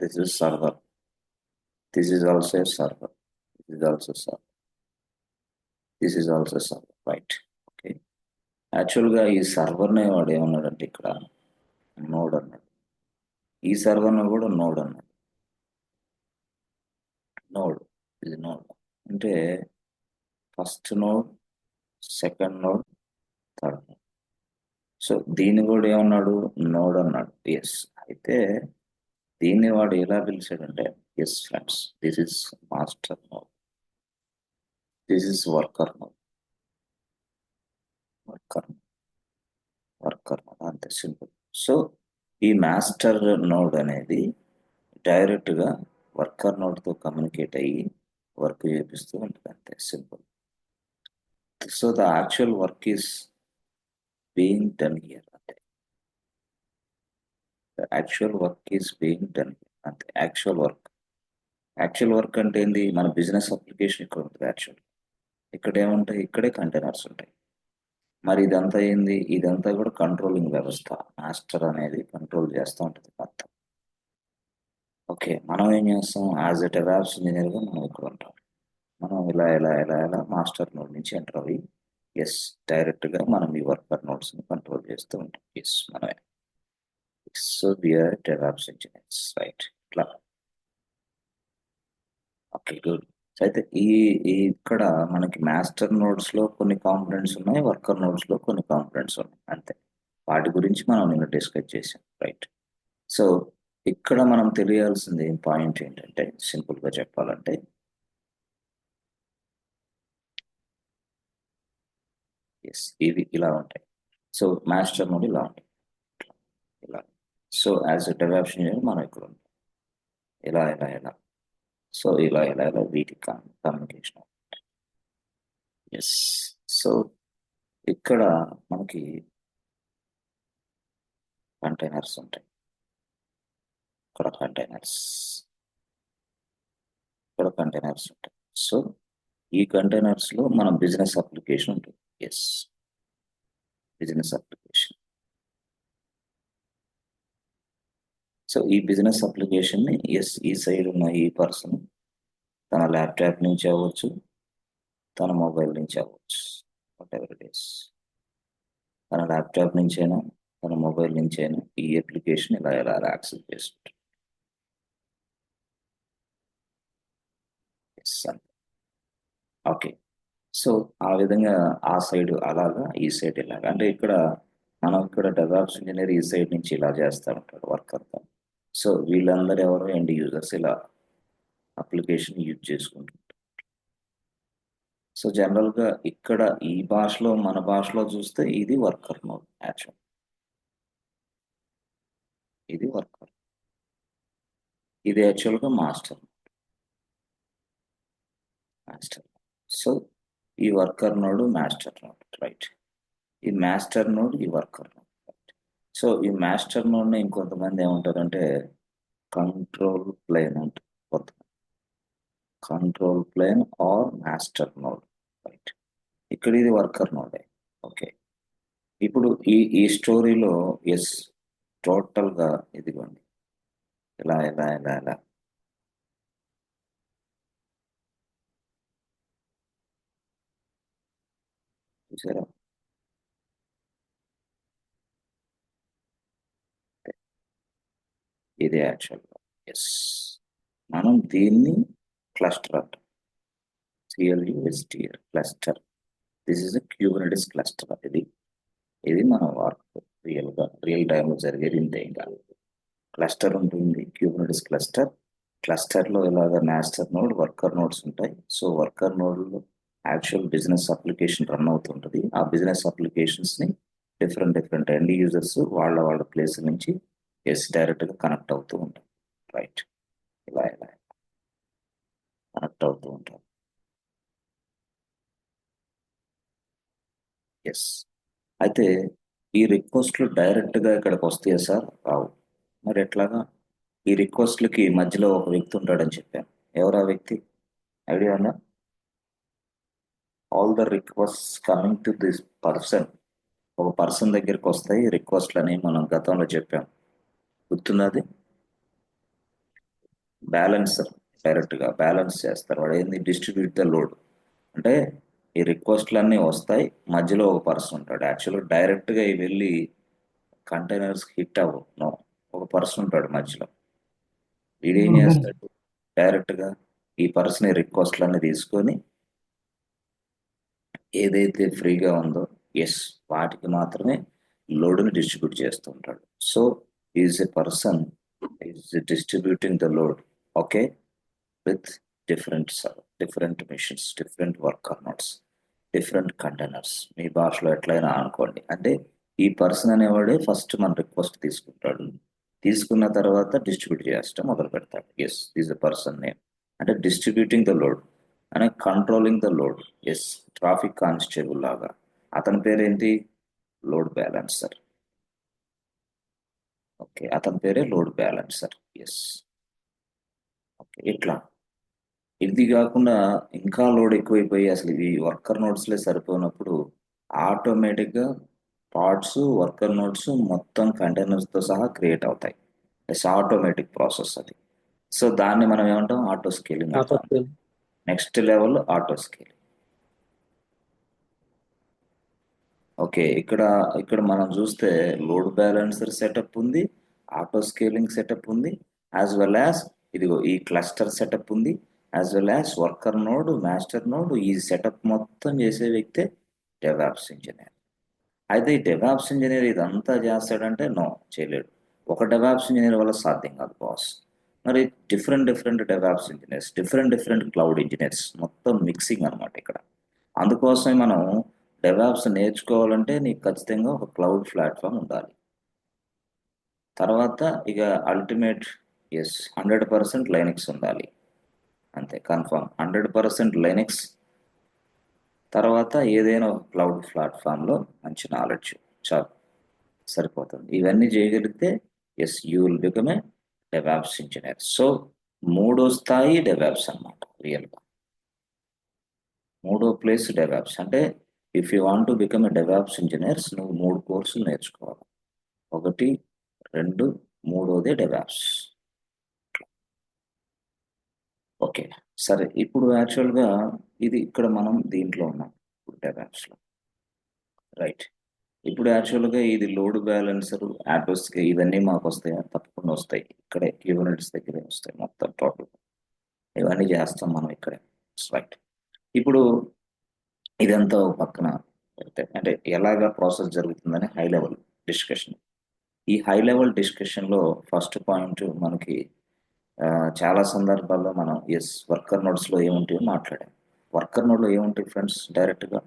This is server. This is also a server. This is also server. This is also server. Right. Okay. యాక్చువల్గా ఈ సర్వర్నే వాడు ఏమన్నాడంటే ఇక్కడ node అన్నాడు. ఈ సర్వర్ను కూడా నోడ్ అన్నాడు. నోడ్ ఇది నోడ్ అంటే first node, second node, third node. So దీన్ని కూడా ఏమన్నాడు? నోడ్ అన్నాడు. ఎస్. అయితే దీన్ని వాడు ఎలా పిలిచాడంటే yes friends, this is master node, this is worker node. Worker node అంతే సింపుల్. సో ఈ మాస్టర్ నోడ్ అనేది డైరెక్ట్గా వర్కర్ నోడ్తో కమ్యూనికేట్ అయ్యి వర్క్ చేపిస్తూ ఉంటుంది అంతే simple. So the actual work is being done here అంతే. The actual work is being done here అంతే. యాక్చువల్ వర్క్ అంటే ఏంది? మన బిజినెస్ అప్లికేషన్ ఇక్కడ ఉంటుంది. యాక్చువల్ ఇక్కడ ఏముంటాయి? ఇక్కడే కంటైనర్స్ ఉంటాయి. మరి ఇదంతా ఏంది? ఇదంతా కూడా కంట్రోలింగ్ వ్యవస్థ. మాస్టర్ అనేది కంట్రోల్ చేస్తూ ఉంటుంది మొత్తం. ఓకే, మనం ఏం చేస్తాం? యాజ్ ఎ డెవలప్స్ ఇంజనీర్గా మనం ఇక్కడ ఉంటాం. మనం ఇలా ఇలా ఇలా ఇలా మాస్టర్ నోడ్ నుంచి ఎంటర్ అయ్యి ఎస్ డైరెక్ట్గా మనం ఈ వర్కర్ నోడ్స్ని కంట్రోల్ చేస్తూ ఉంటాం. ఎస్ మనమే. So we are DevOps engineers right. ఇట్లా ఓకే గుడ్. అయితే ఇక్కడ మనకి మాస్టర్ నోడ్స్ లో కొన్ని కాంపోనెంట్స్ ఉన్నాయి, వర్కర్ నోడ్స్ లో కొన్ని కాంపోనెంట్స్ ఉన్నాయి అంతే. వాటి గురించి మనం నిన్న డిస్కస్ చేసాం రైట్. సో ఇక్కడ మనం తెలియాల్సింది పాయింట్ ఏంటంటే సింపుల్ గా చెప్పాలంటే ఎస్ ఇవి ఇలా ఉంటాయి. సో మాస్టర్ నోడ్ ఇలా ఉంటాయి ఇలా. So as a develops engineer మనం ఇక్కడ ఉంటాం ఇలా ఇలా ఇలా. సో ఇలా ఇలా ఇలా వీటి కమ్యూనికేషన్. ఎస్. సో ఇక్కడ మనకి కంటైనర్స్ ఉంటాయి. ఇక్కడ కంటైనర్స్ ఉంటాయి. సో ఈ కంటైనర్స్ లో మన బిజినెస్ అప్లికేషన్ ఉంటుంది. Yes business application. సో ఈ బిజినెస్ అప్లికేషన్ ని ఎస్ ఈ సైడ్ ఉన్న ఈ పర్సన్ తన ల్యాప్టాప్ నుంచి అవ్వచ్చు, తన మొబైల్ నుంచి అవ్వచ్చు, వాట్ ఎవర్ ఇట్ ఈస్. తన ల్యాప్టాప్ నుంచి అయినా తన మొబైల్ నుంచి అయినా ఈ అప్లికేషన్ ఇలా ఎలా యాక్సెస్ చేసుకుంటారు. ఓకే. సో ఆ విధంగా ఆ సైడ్ అలాగా, ఈ సైడ్ ఇలాగా. అంటే ఇక్కడ మనం ఇక్కడ డెవలప్స్ ఇంజనీర్ ఈ సైడ్ నుంచి ఇలా చేస్తూ ఉంటాడు వర్కర్తో. సో వీళ్ళందరూ ఎవరు? ఎండ్ యూజర్స్ ఇలా అప్లికేషన్ యూజ్ చేసుకుంటుంటారు. సో జనరల్గా ఇక్కడ ఈ భాషలో, మన భాషలో చూస్తే ఇది వర్కర్ నోడ్. యాక్చువల్ ఇది వర్కర్, ఇది యాక్చువల్గా మాస్టర్. సో ఈ worker node master node right. ఈ మాస్టర్ నోడ్ ఈ వర్కర్ నోడ్ రైట్. సో ఈ మాస్టర్ నోడ్ని ఇంకొంతమంది ఏమంటారంటే కంట్రోల్ ప్లేన్ అంటారు. Control plane or master node right. ఇక్కడ ఇది వర్కర్ నోడే. ఓకే, ఇప్పుడు ఈ స్టోరీలో ఎస్ టోటల్గా ఇదిగోండి ఇలా ఇలా ఇలా ఇలా చూసారా? ఇది యాక్చువల్గా ఎస్ మనం దీన్ని క్లస్టర్ అంటాం. CLUSTR cluster. This is a Kubernetes cluster. ఇది మన వర్క్ రియల్ టైంలో జరిగేది ఇంతే. ఇంకా క్లస్టర్ ఉంటుంది, క్యూబర్నెటిస్ క్లస్టర్. క్లస్టర్లో ఇలాగ మాస్టర్ నోడ్, వర్కర్ నోడ్స్ ఉంటాయి. సో వర్కర్ నోడ్లో యాక్చువల్ బిజినెస్ అప్లికేషన్ రన్ అవుతుంటుంది. ఆ బిజినెస్ అప్లికేషన్స్ని డిఫరెంట్ ఎండ్ యూజర్స్ వాళ్ళ ప్లేస్ నుంచి ఎస్ డైరెక్ట్గా కనెక్ట్ అవుతూ ఉంటాయి రైట్. ఇలా ఇలా కనెక్ట్ అవుతూ ఉంటారు. ఎస్. అయితే ఈ రిక్వెస్ట్లు డైరెక్ట్గా ఇక్కడికి వస్తాయా సార్? రావు. మరి ఎట్లాగా? ఈ రిక్వెస్ట్లకి మధ్యలో ఒక వ్యక్తి ఉంటాడని చెప్పాను. ఎవరు ఆ వ్యక్తి? ఐడియా ఉందా? All the request coming to this person, ఒక పర్సన్ దగ్గరికి వస్తాయి రిక్వెస్ట్లు అని మనం గతంలో చెప్పాం. గుర్తుందా అది? బ్యాలెన్సర్ డైరెక్ట్ గా బ్యాలెన్స్ చేస్తారు. వాడు ఏంది డిస్ట్రిబ్యూట్ ద లోడ్ అంటే ఈ రిక్వెస్ట్లన్నీ వస్తాయి, మధ్యలో ఒక పర్సన్ ఉంటాడు. యాక్చువల్గా డైరెక్ట్ గా ఇవి వెళ్ళి కంటైనర్స్ హిట్ అవ్వవు. నో, ఒక పర్సన్ ఉంటాడు మధ్యలో. వీడేం లోడ్ బ్యాలెన్స్. చేస్తాడు, డైరెక్ట్ గా ఈ పర్సన్ రిక్వెస్ట్లన్నీ తీసుకొని ఏదైతే ఫ్రీగా ఉందో ఎస్ వాటికి మాత్రమే లోడ్ని డిస్ట్రిబ్యూట్ చేస్తూ ఉంటాడు. So is a person is distributing the load, okay, with different different machines, different worker notes, different containers. మీ భాషలో ఎట్లయినా అనుకోండి. అంటే ఈ పర్సన్ అనేవాడే ఫస్ట్ మన రిక్వెస్ట్ తీసుకుంటాడు, తీసుకున్న తర్వాత డిస్ట్రిబ్యూట్ చేస్తాం మొదలు పెడతాడు. Yes is a person name అంటే డిస్ట్రిబ్యూటింగ్ ద లోడ్ అనే controlling the load. Yes, traffic constable లాగా. అతని పేరేంటి, లోడ్ బ్యాలెన్సర్. ఓకే, అతని పేరే లోడ్ బ్యాలెన్సర్. Yes, okay. ఇట్లా ఇది కాకుండా ఇంకా లోడ్ ఎక్కువైపోయి అసలు ఇవి వర్కర్ నోట్స్లే సరిపోయినప్పుడు ఆటోమేటిక్గా పార్ట్స్ వర్కర్ నోట్స్ మొత్తం కంటైనర్స్తో సహా క్రియేట్ అవుతాయి. ఇట్స్ ఆటోమేటిక్ ప్రాసెస్ అది. సో దాన్ని మనం ఏమంటాం, ఆటో స్కేలింగ్ ఆటో అంటాం. Scale. Next level auto scaling. Okay, ఇక్కడ ఇక్కడ మనం చూస్తే లోడ్ బ్యాలెన్సర్ సెటప్ ఉంది, ఆటో స్కేలింగ్ సెటప్ ఉంది, యాజ్ వెల్ యాజ్ ఇదిగో ఈ క్లస్టర్ సెటప్ ఉంది, as well as worker node, master node. ఈ సెటప్ మొత్తం చేసే వ్యక్తే డెవాప్స్ ఇంజనీర్. అయితే ఈ డెవాప్స్ ఇంజనీర్ ఇదంతా చేస్తాడంటే నో, చేయలేడు. ఒక డెవాప్స్ ఇంజనీర్ వల్ల సాధ్యం కాదు బాస్. మరి different different DevOps engineers, different different cloud engineers, మొత్తం మిక్సింగ్ అనమాట ఇక్కడ. అందుకోసమే మనం డెవాప్స్ నేర్చుకోవాలంటే నీకు ఖచ్చితంగా ఒక క్లౌడ్ ప్లాట్ఫామ్ ఉండాలి. తర్వాత ఇక అల్టిమేట్, ఎస్, 100% లైనక్స్ ఉండాలి. అంతే, కన్ఫర్మ్ 100% లైనక్స్. తర్వాత ఏదైనా ఒక క్లౌడ్ ప్లాట్ఫామ్లో మంచి నాలెడ్జ్, చాలు, సరిపోతుంది. ఇవన్నీ చేయగలిగితే yes you will become a DevOps engineer. So మూడో స్థాయి డెవాప్స్ అనమాట రియల్గా. మూడో ప్లేస్ డెవాప్స్ అంటే if you want to become a DevOps engineers నువ్వు 3 కోర్సులు నేర్చుకోవాలి. 1, 2, మూడోదే డెవాప్స్. ఓకే, సరే. ఇప్పుడు యాక్చువల్గా ఇది ఇక్కడ మనం దీంట్లో ఉన్నాం ఇప్పుడు డెవాప్స్లో, రైట్. ఇప్పుడు యాక్చువల్గా ఇది లోడ్ బ్యాలెన్సర్, ఆటోస్ ఇవన్నీ మాకు వస్తాయా? తప్పకుండా వస్తాయి. ఇక్కడే క్యూబర్నెటిస్ దగ్గరే వస్తాయి మొత్తం టోటల్. ఇవన్నీ చేస్తాం మనం ఇక్కడే, రైట్. ఇప్పుడు ఇదంతా ఒక పక్కన పెడితే అంటే ఎలాగా ప్రాసెస్ జరుగుతుందని హై లెవెల్ డిస్కషన్. ఈ హై లెవెల్ డిస్కషన్లో ఫస్ట్ పాయింట్ మనకి చాలా సందర్భాల్లో మనం ఎస్ వర్కర్ నోడ్స్లో ఏముంటాయో మాట్లాడాం. వర్కర్ నోడ్లో ఏముంటాయి ఫ్రెండ్స్, డైరెక్ట్గా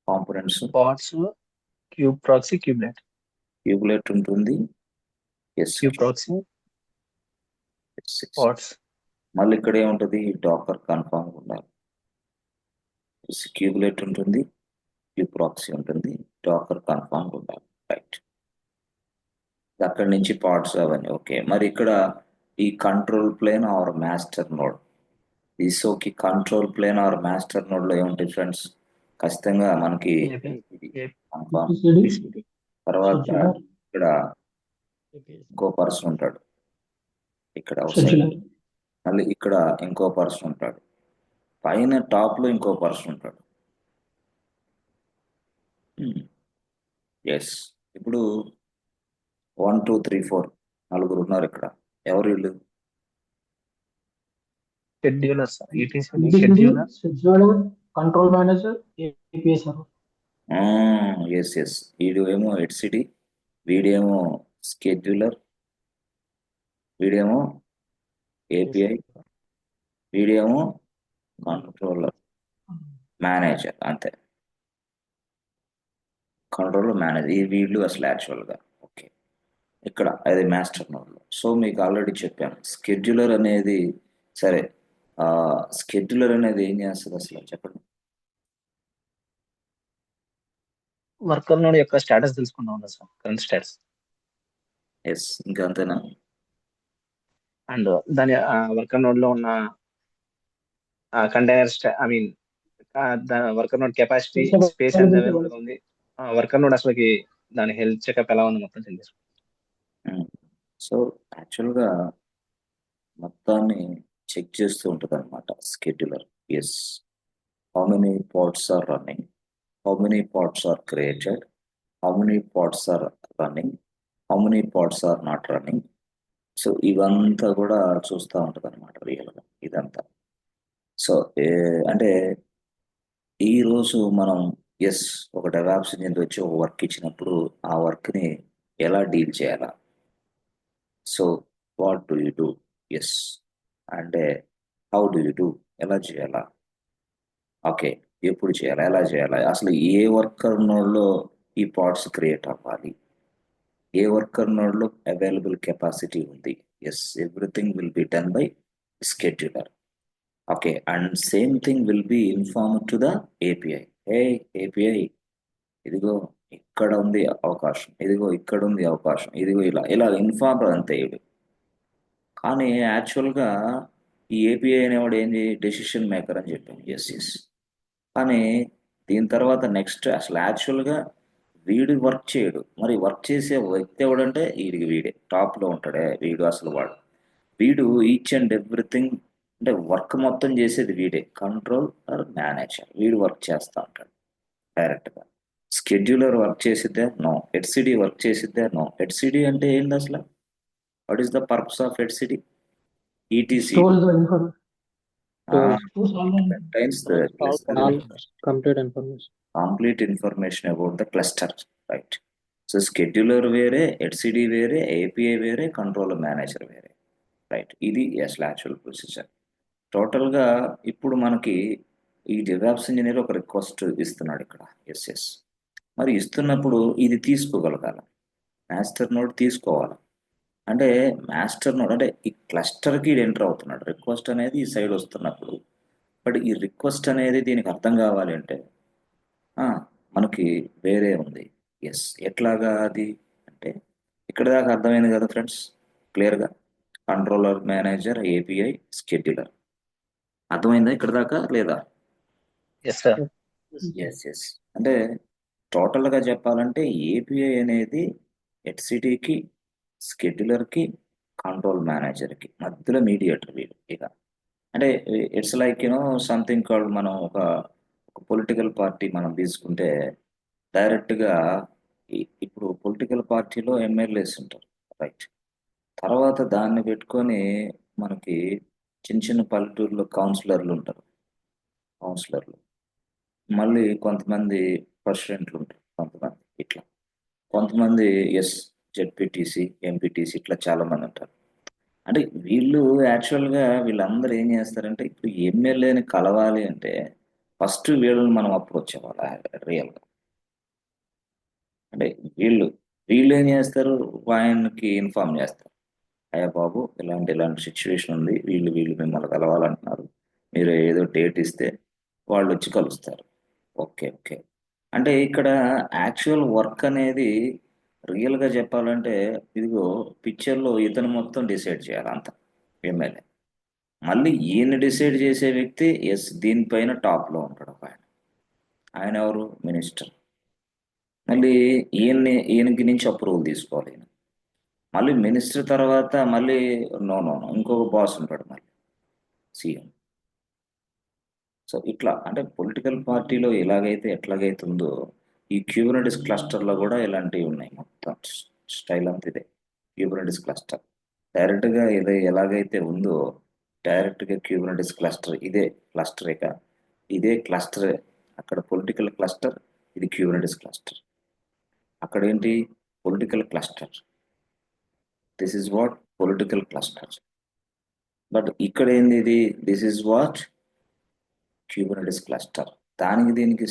components. Parts, kube proxy, kubelet. Kubelet ఉంటుంది, ఎస్, క్యూబ్ ప్రాక్సీ, పార్ట్స్. మళ్ళీ ఇక్కడ ఏముంటుంది, డాకర్ కన్ఫర్మ్ ఉండాలి. క్యూబులేట్ ఉంటుంది, క్యూబ్ ప్రాక్సీ ఉంటుంది, డాకర్ కన్ఫర్మ్ ఉండాలి, రైట్. అక్కడి నుంచి పార్ట్స్ అవన్నీ ఓకే. మరి ఇక్కడ ఈ control plane or master node, ఈ సోకి control plane or master node లో ఏముంటాయి ఫ్రెండ్స్, ఖచ్చితంగా మనకి ఏపీ, కన్ఫర్మ్. ఏపీసీడీ, తర్వాత షెడ్యూలర్, ఇక్కడ ఇంకో పర్సన్ ఉంటాడు, ఇక్కడ షెడ్యూలర్. మళ్ళీ ఇక్కడ ఇంకో పర్సన్ ఉంటాడు, పైన టాప్ లో ఇంకో పర్సన్ ఉంటాడు. ఎస్, ఇప్పుడు 1, 2, 3, 4 నలుగురు ఉన్నారు ఇక్కడ. ఎవరు వీళ్ళు? Scheduler sir, ETC scheduler, scheduler, control manager, API server. Yes yes, వీడు ఏమో హెడ్సిడి, వీడేమో స్కెడ్యూలర్, వీడేమో ఏపీఐ, వీడేమో కంట్రోలర్ మేనేజర్. అంతే, కంట్రోలర్ మేనేజర్. ఈ వీళ్ళు అసలు యాక్చువల్గా ఓకే. ఇక్కడ అది మాస్టర్ నోడ్లో. సో మీకు ఆల్రెడీ చెప్పాను స్కెడ్యూలర్ అనేది. సరే, స్కెడ్యూలర్ అనేది ఏం చేస్తుంది అసలు చెప్పండి. వర్కర్ నోడ్ యొక్క స్టేటస్ తెలుసుకుంటా ఉంటా సార్, కరెంట్ స్టేటస్. ఎస్, ఇంకా అంతేనా? అండ్ దాని వర్కర్ నోడ్ లో ఉన్న container I mean worker node capacity, space ఎంత అవైలబుల్ ఉంది, వర్కర్ నోడ్ అసలుకి దాని హెల్త్ చెకప్ ఎలా ఉంది మొత్తం తెలుసు. సో యాక్చువల్గా మొత్తాన్ని చెక్ చేస్తూ ఉంటుంది అనమాట scheduler. Yes, how many pods are running, how many pods are created, how many pods are running, how many pods are not running. So ఇవంతా కూడా చూస్తూ ఉంటుంది అనమాట రియల్గా ఇదంతా. సో అంటే ఈ రోజు మనం ఎస్ ఒక డెవాప్స్ ఇంజిన్ వచ్చి ఒక వర్క్ ఇచ్చినప్పుడు ఆ వర్క్ని ఎలా డీల్ చేయాలా, so what do you do, yes అంటే హౌ డూ యూ డూ, ఎలా చేయాలా, ఓకే ఎప్పుడు చేయాలా, ఎలా చేయాలా, అసలు ఏ వర్కర్ నోడ్లో ఈ పార్ట్స్ క్రియేట్ అవ్వాలి, ఏ వర్కర్ నోడ్లో అవైలబుల్ కెపాసిటీ ఉంది. Yes, everything will be done by scheduler. Okay, and same thing will be inform to the API. ఏ ఏపీఐ, ఇదిగో ఇక్కడ ఉంది అవకాశం, ఇదిగో ఇక్కడ ఉంది అవకాశం, ఇదిగో ఇలా ఇలా ఇన్ఫార్మ్ అంతే ఇవి. కానీ యాక్చువల్గా ఈ ఏపీఐ అనేవాడు ఏంటి, డెసిషన్ మేకర్ అని చెప్పాను. ఎస్ ఎస్, కానీ దీని తర్వాత నెక్స్ట్ అసలు యాక్చువల్గా వీడు వర్క్ చేయడు. మరి వర్క్ చేసే వ్యక్తి ఎవడంటే వీడే టాప్లో ఉంటాడే వీడు, అసలు వాడు వీడు ఈచ్ అండ్ ఎవ్రీథింగ్, అంటే వర్క్ మొత్తం చేసేది వీడే, కంట్రోల్ ఆర్ మేనేజర్. వీడు వర్క్ చేస్తూ ఉంటాడు డైరెక్ట్గా. స్కెడ్యూలర్ వర్క్ చేసిద్దే నో, హెచ్సిడి వర్క్ చేసిద్దే నో. హెచ్సిడి అంటే ఏంది అసలు, what is the purpose of హెచ్సిడి? ETC Stores the information. contains the All complete information. complete information about the cluster, right? So scheduler వేరే, హెచ్సిడి వేరే, ఏపీఐ వేరే, కంట్రోల్ మేనేజర్ వేరే, రైట్? ఇది అసలు యాక్చువల్ ప్రొసీజర్. టోటల్గా ఇప్పుడు మనకి ఈ డెవాప్స్ ఇంజనీర్ ఒక రిక్వెస్ట్ ఇస్తున్నాడు ఇక్కడ. ఎస్ ఎస్, మరి ఇస్తున్నప్పుడు ఇది తీసుకోగలగాల, మాస్టర్ నోడ్ తీసుకోవాలి. అంటే మాస్టర్ నోడ్ అంటే ఈ క్లస్టర్కి ఎంటర్ అవుతున్నాడు. రిక్వెస్ట్ అనేది ఈ సైడ్ వస్తున్నప్పుడు, బట్ ఈ రిక్వెస్ట్ అనేది దీనికి అర్థం కావాలి అంటే మనకి వేరే ఉంది. ఎస్, ఎట్లాగా అది అంటే ఇక్కడ దాకా అర్థమైంది కదా ఫ్రెండ్స్, క్లియర్గా కంట్రోలర్, మేనేజర్, ఏపీఐ, స్కెడ్యూలర్. అర్థమైందా ఇక్కడ దాకా లేదా? Yes sir. ఎస్ ఎస్, అంటే టోటల్గా చెప్పాలంటే ఏపీఐ అనేది హెచ్సిడికి, స్కెడ్యూలర్కి, కంట్రోల్ మేనేజర్కి మధ్యలో మీడియేటర్ వీడు. ఇక అంటే it's like you know something called, మనం ఒక పొలిటికల్ పార్టీ మనం తీసుకుంటే డైరెక్ట్గా ఇప్పుడు పొలిటికల్ పార్టీలో ఎమ్మెల్యేస్ ఉంటారు, రైట్? తర్వాత దాన్ని పెట్టుకొని మనకి చిన్న చిన్న పల్లెటూరులో కౌన్సిలర్లు ఉంటారు, కౌన్సిలర్లు మళ్ళీ కొంతమంది ప్రెసిడెంట్లు ఉంటారు, కొంతమంది ఇట్లా, కొంతమంది ఎస్ జెడ్పీటీసీ, ఎంపీటీసీ, ఇట్లా చాలా మంది ఉంటారు. అంటే వీళ్ళు యాక్చువల్గా వీళ్ళందరూ ఏం చేస్తారంటే, ఇప్పుడు ఎమ్మెల్యేని కలవాలి అంటే ఫస్ట్ వీళ్ళని మనం అప్రోచ్ అవ్వాలి రియల్గా. అంటే వీళ్ళు వీళ్ళు ఏం చేస్తారు, ఆయనకి ఇన్ఫార్మ్ చేస్తారు, అయ్యా బాబు ఇలాంటి ఇలాంటి సిచ్యువేషన్ ఉంది, వీళ్ళు వీళ్ళు మిమ్మల్ని కలవాలంటున్నారు, మీరు ఏదో డేట్ ఇస్తే వాళ్ళు వచ్చి కలుస్తారు. ఓకే ఓకే, అంటే ఇక్కడ యాక్చువల్ వర్క్ అనేది రియల్గా చెప్పాలంటే ఇదిగో పిక్చర్లో ఇతను మొత్తం డిసైడ్ చేయాలి అంత, ఎమ్మెల్యే. మళ్ళీ ఈయన డిసైడ్ చేసే వ్యక్తి ఎస్ దీనిపైన టాప్లో ఉంటాడు ఒక ఆయన, ఆయన ఎవరు, మినిస్టర్. మళ్ళీ ఈయనకి నుంచి అప్రూవల్ తీసుకోవాలి ఈయన. మళ్ళీ మినిస్టర్ తర్వాత మళ్ళీ నో నో నో ఇంకొక బాస్ ఉంటాడు, మళ్ళీ సీఎం. సో ఇట్లా అంటే పొలిటికల్ పార్టీలో ఎట్లాగైతే ఉందో ఈ క్యూబర్నెటిస్ క్లస్టర్లో కూడా ఇలాంటివి ఉన్నాయి. మొత్తం స్టైల్ అంతా ఇదే క్యూబర్నెటిస్ క్లస్టర్. డైరెక్ట్గా ఇది ఎలాగైతే ఉందో డైరెక్ట్గా క్యూబర్నెటిస్ క్లస్టర్ ఇదే క్లస్టర్. ఇక ఇదే క్లస్టర్, అక్కడ పొలిటికల్ క్లస్టర్, ఇది క్యూబర్నెటిస్ క్లస్టర్. అక్కడ ఏంటి, political cluster, this is what political cluster. But ఇక్కడ ఏంది, ఇది దిస్ ఇస్ వాట్ Kubernetes cluster. దానికి దీనికి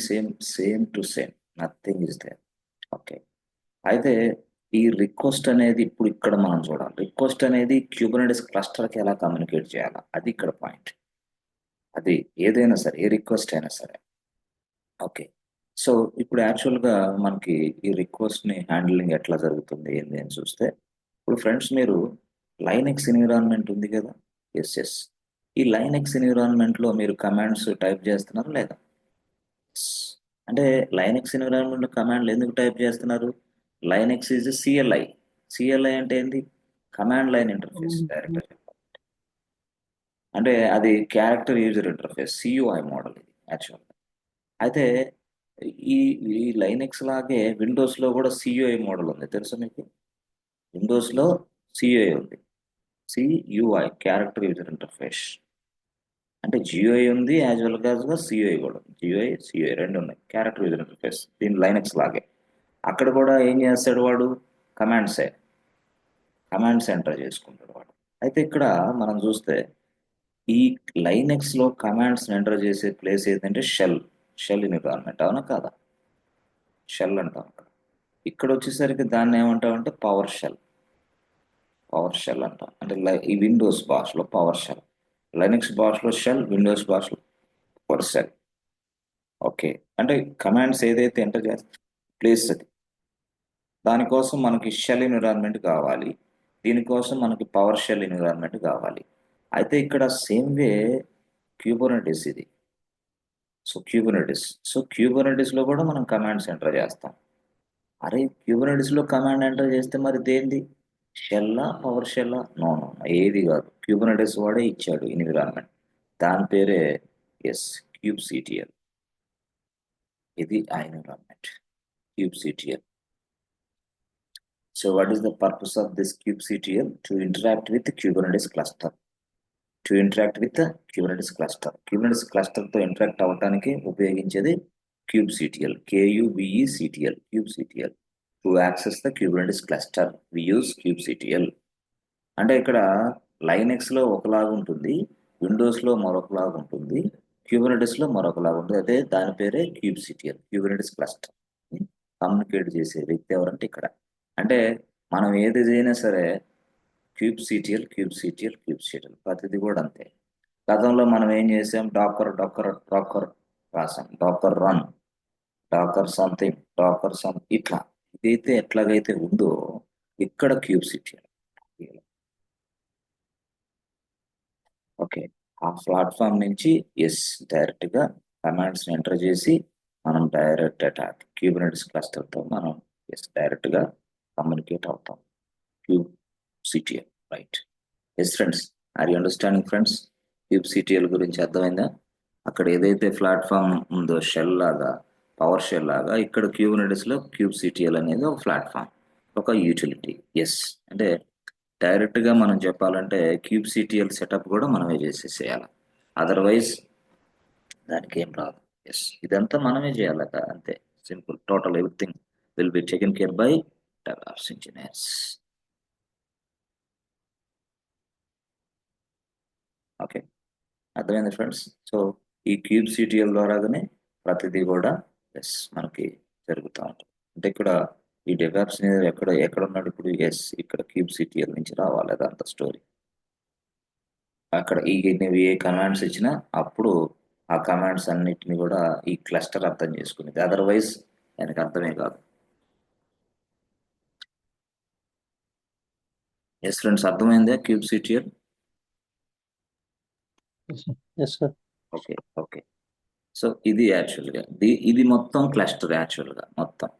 same to same, nothing is there. Okay, అయితే ఈ రిక్వెస్ట్ అనేది ఇప్పుడు ఇక్కడ మనం చూడాలి. రిక్వెస్ట్ అనేది క్యూబర్నెటిస్ క్లస్టర్కి ఎలా కమ్యూనికేట్ చేయాలి, అది ఇక్కడ పాయింట్. అది ఏదైనా సరే, ఏ రిక్వెస్ట్ అయినా సరే. ఓకే, సో ఇప్పుడు యాక్చువల్గా మనకి ఈ రిక్వెస్ట్ని హ్యాండిలింగ్ ఎట్లా జరుగుతుంది ఏంది అని చూస్తే, ఇప్పుడు ఫ్రెండ్స్ మీరు లైనెక్స్ ఎన్విరాన్మెంట్ ఉంది కదా. ఎస్ ఎస్, ఈ లైనెక్స్ ఎన్విరాన్మెంట్లో మీరు కమాండ్స్ టైప్ చేస్తున్నారు లేదా? అంటే లైనెక్స్ ఎన్విరాన్మెంట్లో కమాండ్లు ఎందుకు టైప్ చేస్తున్నారు? Linux is CLI. సిఎల్ఐ అంటే ఏంది, కమాండ్ లైన్ ఇంటర్ఫేస్ డైరెక్ట్. అంటే అది క్యారెక్టర్ యూజర్ ఇంటర్ఫేస్ సియుఐ మోడల్ ఇది యాక్చువల్. అయితే ఈ ఈ లైనెక్స్ లాగే విండోస్లో కూడా సియుఐ మోడల్ ఉంది, తెలుసా మీకు? విండోస్లో సియుఐ ఉంది, సియుఐ క్యారెక్టర్ యూజర్ ఇంటర్ఫేస్. అంటే జియుఐ ఉంది యాజ్ వెల్ గా సియుఐ కూడా ఉంది. సియుఐ రెండు ఉన్నాయి, క్యారెక్టర్ యూజర్ ఇంటర్ఫేస్ దీని లైనెక్స్ లాగే. అక్కడ కూడా ఏం చేస్తాడు వాడు? కమాండ్స్ ఎంటర్ చేసుకుంటాడు వాడు. అయితే ఇక్కడ మనం చూస్తే ఈ లైనెక్స్ లో కమాండ్స్ ఎంటర్ చేసే ప్లేస్ ఏదంటే షెల్ ఎన్విరాన్మెంట్, అవునా కాదా? షెల్ అంటాం అక్కడ. ఇక్కడ వచ్చేసరికి దాన్ని ఏమంటామంటే పవర్ షెల్ అంటాం. అంటే ఈ విండోస్ భాషలో పవర్ షెల్, లైనెక్స్ భాషలో షెల్, విండోస్ భాషలో పవర్ షెల్. ఓకే, అంటే కమాండ్స్ ఏదైతే ఎంటర్ చేస్తే ప్లేస్ అది, దానికోసం మనకి షెల్ ఎన్విరాన్మెంట్ కావాలి, దీనికోసం మనకి పవర్ షెల్ ఎన్విరాన్మెంట్ కావాలి. అయితే ఇక్కడ సేమ్ వే క్యూబర్నెటిస్ ఇది. సో క్యూబర్నెటిస్ లో కూడా మనం కమాండ్స్ ఎంటర్ చేస్తాం. అరే క్యూబర్నెటిస్ లో కమాండ్ ఎంటర్ చేస్తే మరి దేంది? షెల్లా పవర్ షెల్లా? నో, ఏది కాదు. క్యూబర్నెటిస్ వాడే ఇచ్చాడు ఎన్విరాన్మెంట్, దాని పేరే క్యూబ్సిటిఎల్. ఇది ఆ environment క్యూబ్సిటిఎల్. So what is the purpose of this kubectl? To interact with the Kubernetes cluster. Kubernetes cluster తో ఇంటరాక్ట్ అవ్వడానికి ఉపయోగించేది kubectl, kubectl, kubectl. To access the Kubernetes cluster, we use kubectl. అంటే ఇక్కడ లైనెక్స్ లో ఒకలాగా ఉంటుంది, విండోస్ లో మరొకలాగా ఉంటుంది, క్యూబర్నెటిస్ లో మరొకలాగా ఉంటుంది. అదే దాని పేరే kubectl, Kubernetes cluster. కమ్యూనికేట్ చేసే వ్యక్తి ఎవరంటే ఇక్కడ. అంటే మనం ఏది చేయనా సరే క్యూబ్సిటిఎల్ ప్రతిదీ కూడా అంతే. గతంలో మనం ఏం చేసాం? డాకర్ రాసాం, డాకర్ రన్, డాకర్ సంథింగ్, ఇట్లా. ఇదైతే ఎట్లాగైతే ఉందో ఇక్కడ క్యూబ్సిటిఎల్. ఓకే, ఆ ప్లాట్ఫామ్ నుంచి డైరెక్ట్ గా కమాండ్స్ ఎంటర్ చేసి మనం డైరెక్ట్ అటాక్ క్యూబర్నెటిస్ క్లస్టర్ తో మనం డైరెక్ట్ గా కమ్యూనికేట్ అవుతాం. kubectl, రైట్? Friends, are you understanding friends? kubectl గురించి అర్థమైందా? అక్కడ ఏదైతే ప్లాట్ఫామ్ ఉందో షెల్ లాగా, పవర్ షెల్ లాగా, ఇక్కడ క్యూబర్నెటిస్ లో kubectl అనేది ఒక ప్లాట్ఫామ్, ఒక యూటిలిటీ. అంటే డైరెక్ట్ గా మనం చెప్పాలంటే kubectl సెటప్ కూడా మనమే చేసేసేయాలి, అదర్వైజ్ దానికి ఏం రాదు. ఇదంతా మనమే చేయాలి అంతే, simple. Total everything will be taken care by DevOps engineers. Okay, అర్థమైంది ఫ్రెండ్స్? సో ఈ kubectl ద్వారాగానే ప్రతిదీ కూడా మనకి జరుగుతూ ఉంటుంది. అంటే ఇక్కడ ఈ డెవాప్స్ ఎక్కడ ఉన్నాడు ఇప్పుడు? ఇక్కడ kubectl నుంచి రావాలి, అదంతా స్టోరీ. అక్కడ నువ్వు ఏ కమాండ్స్ ఇచ్చినా అప్పుడు ఆ కమాండ్స్ అన్నిటిని కూడా ఈ క్లస్టర్ అర్థం చేసుకునేది, అదర్వైజ్ దానికి అర్థమే కాదు. ఫ్రెండ్స్, అర్థమైందా kubectl? Yes, sir. Okay. So ఇది యాక్చువల్గా ఇది మొత్తం క్లస్టర్, యాక్చువల్గా మొత్తం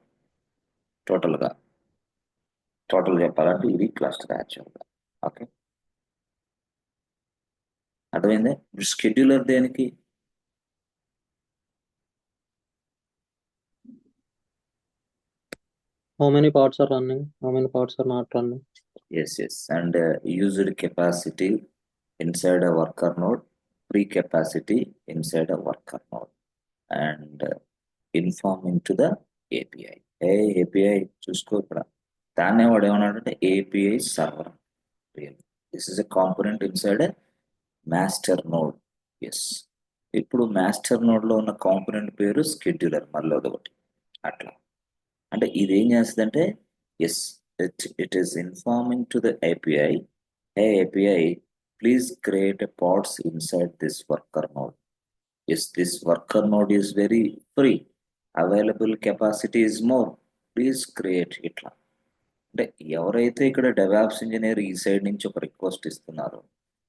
టోటల్ చెప్పాలంటే ఇది క్లస్టర్ యాక్చువల్గా. ఓకే, అర్థమైందా? షెడ్యూలర్ దేనికి? How many pods are running? How many pods are not running? Yes. And used capacity inside a worker node, free capacity inside a worker node, and informing to the API. API చూసుకో, ఇక్కడ దాన్నే వాడు ఏమన్నాడంటే API server. This is a component inside a master node. ఇప్పుడు master node లో ఉన్న component పేరు scheduler, మళ్ళీ ఒకటి. అట్లా అంటే ఇది ఏం చేస్తుందంటే it is informing to the API, hey API, please create a pods inside this worker node. This worker node is very free, available capacity is more, please create. ఇట్లా అంటే ఎవరైతే ఇక్కడ డెవాప్స్ ఇంజనీర్ ఈ సైడ్ నుంచి ఒక request ఇస్తున్నారో,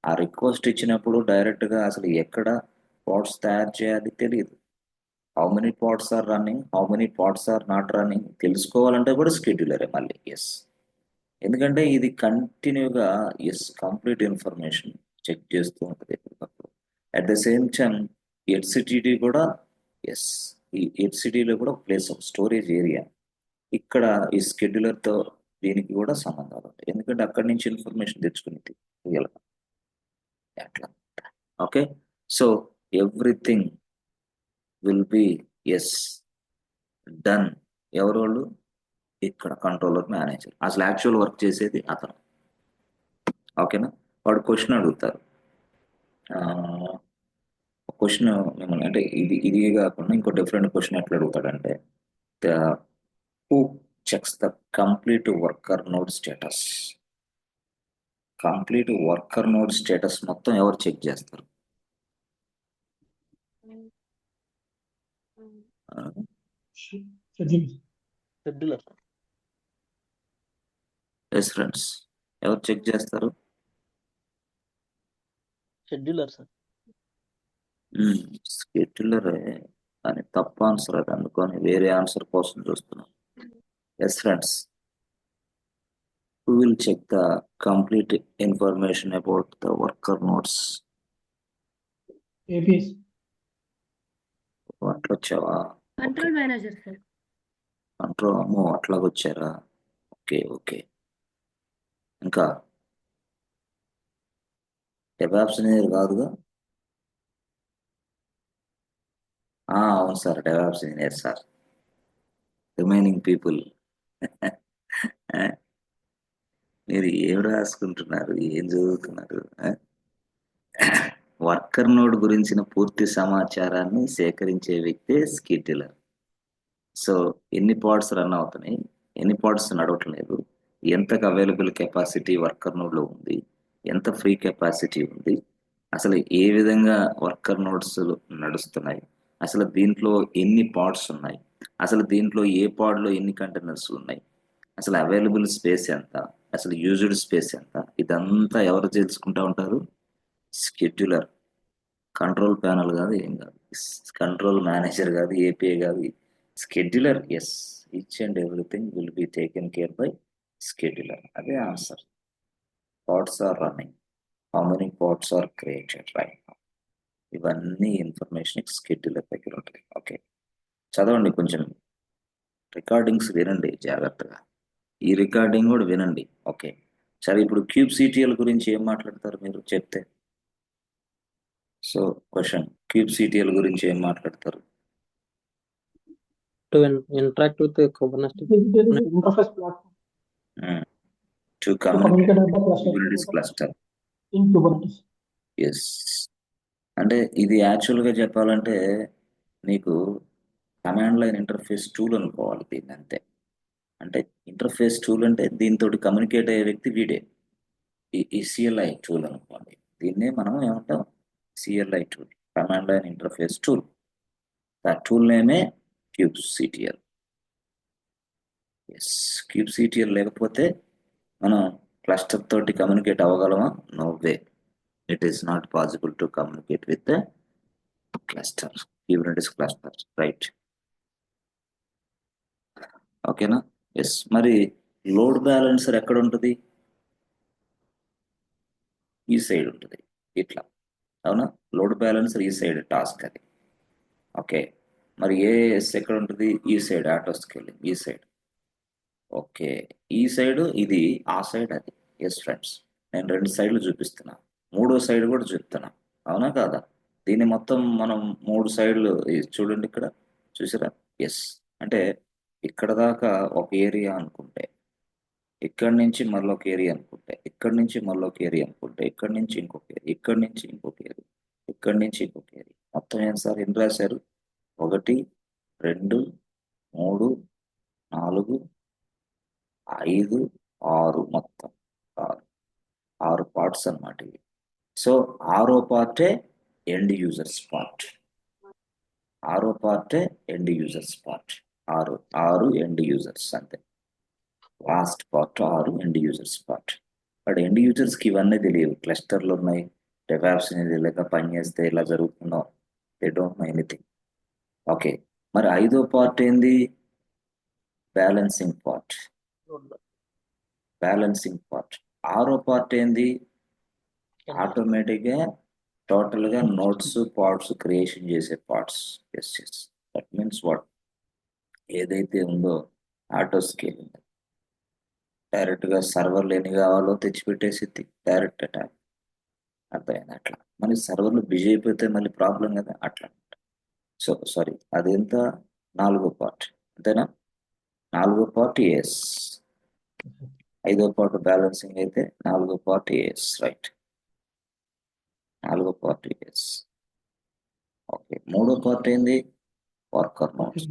ఆ request ఇచ్చినప్పుడు డైరెక్ట్ గా అసలు ఎక్కడ పాడ్స్ తయారు చేయాలి తెలియదు. How many pods are running, how many pods are not running తెలుసుకోవాలంటే కూడా స్కెడ్యూలరే మళ్ళీ. ఎందుకంటే ఇది కంటిన్యూగా కంప్లీట్ ఇన్ఫర్మేషన్ చెక్ చేస్తూ ఉంటుంది ఎప్పటికప్పుడు. అట్ ద సేమ్ టైం హెచ్సిటిడి కూడా ఎస్, ఈ హెచ్సిటిలో కూడా ప్లేస్ ఆఫ్ స్టోరేజ్ ఏరియా. ఇక్కడ ఈ స్కెడ్యూలర్తో దీనికి కూడా సంబంధాలు ఉంటాయి, ఎందుకంటే అక్కడి నుంచి ఇన్ఫర్మేషన్ తెచ్చుకునేది రియల్ అట్లా. Okay, so everything will be yes done. ఎవరోళ్ళు? ఇక్కడ కంట్రోలర్ మేనేజర్. అసలు యాక్చువల్ వర్క్ చేసేది అతను. ఓకేనా? వాడు క్వశ్చన్ అడుగుతారు. క్వశ్చన్ మిమ్మల్ని అంటే ఇది కాకుండా ఇంకో డిఫరెంట్ క్వశ్చన్ ఎట్లా అడుగుతాడంటే, who checks the complete worker node status. Complete worker node status మొత్తం ఎవరు చెక్ చేస్తారు? షెడ్యూలర్. ఎస్ ఫ్రెండ్స్, ఎవరు చెక్ చేస్తారు? Scheduler sir. స్కెడ్యూలర్ అని తప్ప ఆన్సర్ అది, అందుకని వేరే ఆన్సర్ కోసం చూస్తున్నాం. Yes friends, who will check the complete information about the worker nodes? APS. అట్లా వచ్చావా? Control manager sir. కంట్రోల్, అమ్మో అట్లాగొచ్చారా? Okay okay. ఇంకా డెవాప్స్ ఇంజనీర్ కాదుగా? అవును sir, DevOps engineer sir. Remaining people మీరు ఏం రాసుకుంటున్నారు, ఏం చదువుతున్నారు? వర్కర్ నోడ్ గురించిన పూర్తి సమాచారాన్ని సేకరించే వ్యక్తే స్కెడ్యూలర్. సో ఎన్ని పాడ్స్ రన్ అవుతున్నాయి, ఎన్ని పాడ్స్ నడవట్లేదు, ఎంతకు అవైలబుల్ కెపాసిటీ వర్కర్ నోడ్లో ఉంది, ఎంత ఫ్రీ కెపాసిటీ ఉంది, అసలు ఏ విధంగా వర్కర్ నోడ్స్ నడుస్తున్నాయి, అసలు దీంట్లో ఎన్ని పాడ్స్ ఉన్నాయి, అసలు దీంట్లో ఏ పాడ్లో ఎన్ని కంటైనర్స్ ఉన్నాయి, అసలు అవైలబుల్ స్పేస్ ఎంత, అసలు యూజ్డ్ స్పేస్ ఎంత, ఇదంతా ఎవరు తెలుసుకుంటా ఉంటారు? స్కెడ్యూలర్. కంట్రోల్ ప్యానల్ కాదు, ఏం కాదు, కంట్రోల్ మేనేజర్ కాదు, ఏపీఐ కాదు, scheduler. Yes, each and everything will be taken care by scheduler. అదే answer. Pods are running, how many pods are created right now, ఇవన్నీ ఇన్ఫర్మేషన్ స్కెడ్యూలర్ దగ్గర ఉంటుంది. ఓకే, చదవండి కొంచెం, రికార్డింగ్స్ వినండి జాగ్రత్తగా, ఈ రికార్డింగ్ కూడా వినండి. ఓకే, సరే, ఇప్పుడు క్యూబ్ సిటిఎల్ గురించి ఏం మాట్లాడతారు మీరు చెప్తే? సో క్వశ్చన్, క్యూబ్ సిటిఎల్ గురించి ఏం మాట్లాడతారు? To interact with the Kubernetes. Interface platform to to communicate communicate with the cluster. Kubernetes cluster. In Kubernetes. Yes, అంటే ఇది యాక్చువల్గా చెప్పాలంటే నీకు కమాండ్ లైన్ ఇంటర్ఫేస్ టూల్ అనుకోవాలి దీన్ని, అంతే. అంటే ఇంటర్ఫేస్ టూల్ అంటే దీంతో కమ్యూనికేట్ అయ్యే వ్యక్తి వీడే. ఈ సిఎల్ఐ టూల్ అనుకోండి, దీన్నే మనం ఏమంటాం? CLI tool, command line interface tool. ఆ టూల్ నేమే kubectl. Yes, kubectl లేకపోతే మనం క్లస్టర్ తోటి కమ్యూనికేట్ అవ్వగలమా? No way, it is not possible to communicate with the cluster, Kubernetes cluster, right? ఓకేనా? ఎస్, మరి లోడ్ బ్యాలెన్సర్ ఎక్కడ ఉంటుంది? ఈ సైడ్ ఉంటుంది, ఇట్లా, అవునా? లోడ్ బ్యాలెన్సర్ ఈ సైడ్ టాస్క్ అది. ఓకే, మరి ఏఎస్ ఎక్కడ ఉంటుంది? ఈ సైడ్, ఆటో స్కేలింగ్ ఈ సైడ్. ఓకే, ఈ సైడ్ ఇది, ఆ సైడ్ అది. ఎస్ ఫ్రెండ్స్, నేను 2 సైడ్లు చూపిస్తున్నా, 3వ సైడ్ కూడా చెప్తున్నా, అవునా కాదా? దీన్ని మొత్తం మనం 3 సైడ్లు చూడండి, ఇక్కడ చూసారా? ఎస్, అంటే ఇక్కడ దాకా ఒక ఏరియా అనుకుంటే, ఇక్కడి నుంచి మళ్ళొక ఏరియా అనుకుంటే, ఇక్కడి నుంచి మళ్ళొక ఏరియా అనుకుంటే, ఇక్కడి నుంచి ఇంకొక ఏరియా, ఇక్కడి నుంచి ఇంకొక ఏరియా, ఇక్కడి నుంచి ఇంకొక ఏరియా, మొత్తం ఏం సార్ ఎన్ని రాశారు? 1 2 3 4 5 6, మొత్తం 6 పార్ట్స్ అన్నమాట ఇవి. సో 6వ పార్టే ఎండ్ యూజర్స్ పార్ట్, 6వ పార్టే end users part. 6 end users, అంతే. Last part 6 end users part. But end యూజర్స్కి ఇవన్నీ తెలియవు, క్లస్టర్లు ఉన్నాయి, డెవాప్స్ అనేది ఇలా పనిచేస్తే ఇలా జరుగుతుందో, they don't know anything. Okay, మరి 5వ పార్ట్ ఏంది? Balancing part. Balancing part. 6వ పార్ట్ ఏంది? ఆటోమేటిక్ గా టోటల్ గా నోట్స్ పార్ట్స్ క్రియేషన్ చేసే parts. Yes yes, that means what ఏదైతే ఉందో ఆటో స్కేలింగ్ డైరెక్ట్ గా సర్వర్లు ఎన్ని కావాలో తెచ్చిపెట్టేసి డైరెక్ట్ అటాక్. అర్థమైంది అట్లా. మళ్ళీ సర్వర్లు బిజీ అయిపోతే మళ్ళీ ప్రాబ్లం కదా అట్లా. సో సారీ, అదెంత 4వ పార్ట్ అంతేనా? 4వ పార్ట్ ఎస్, 5వ పార్ట్ బ్యాలెన్సింగ్ అయితే 4వ పార్ట్ ఎస్, రైట్. 4వ పార్ట్ ఎస్. ఓకే, 3వ పార్ట్ ఏంది? Worker notes.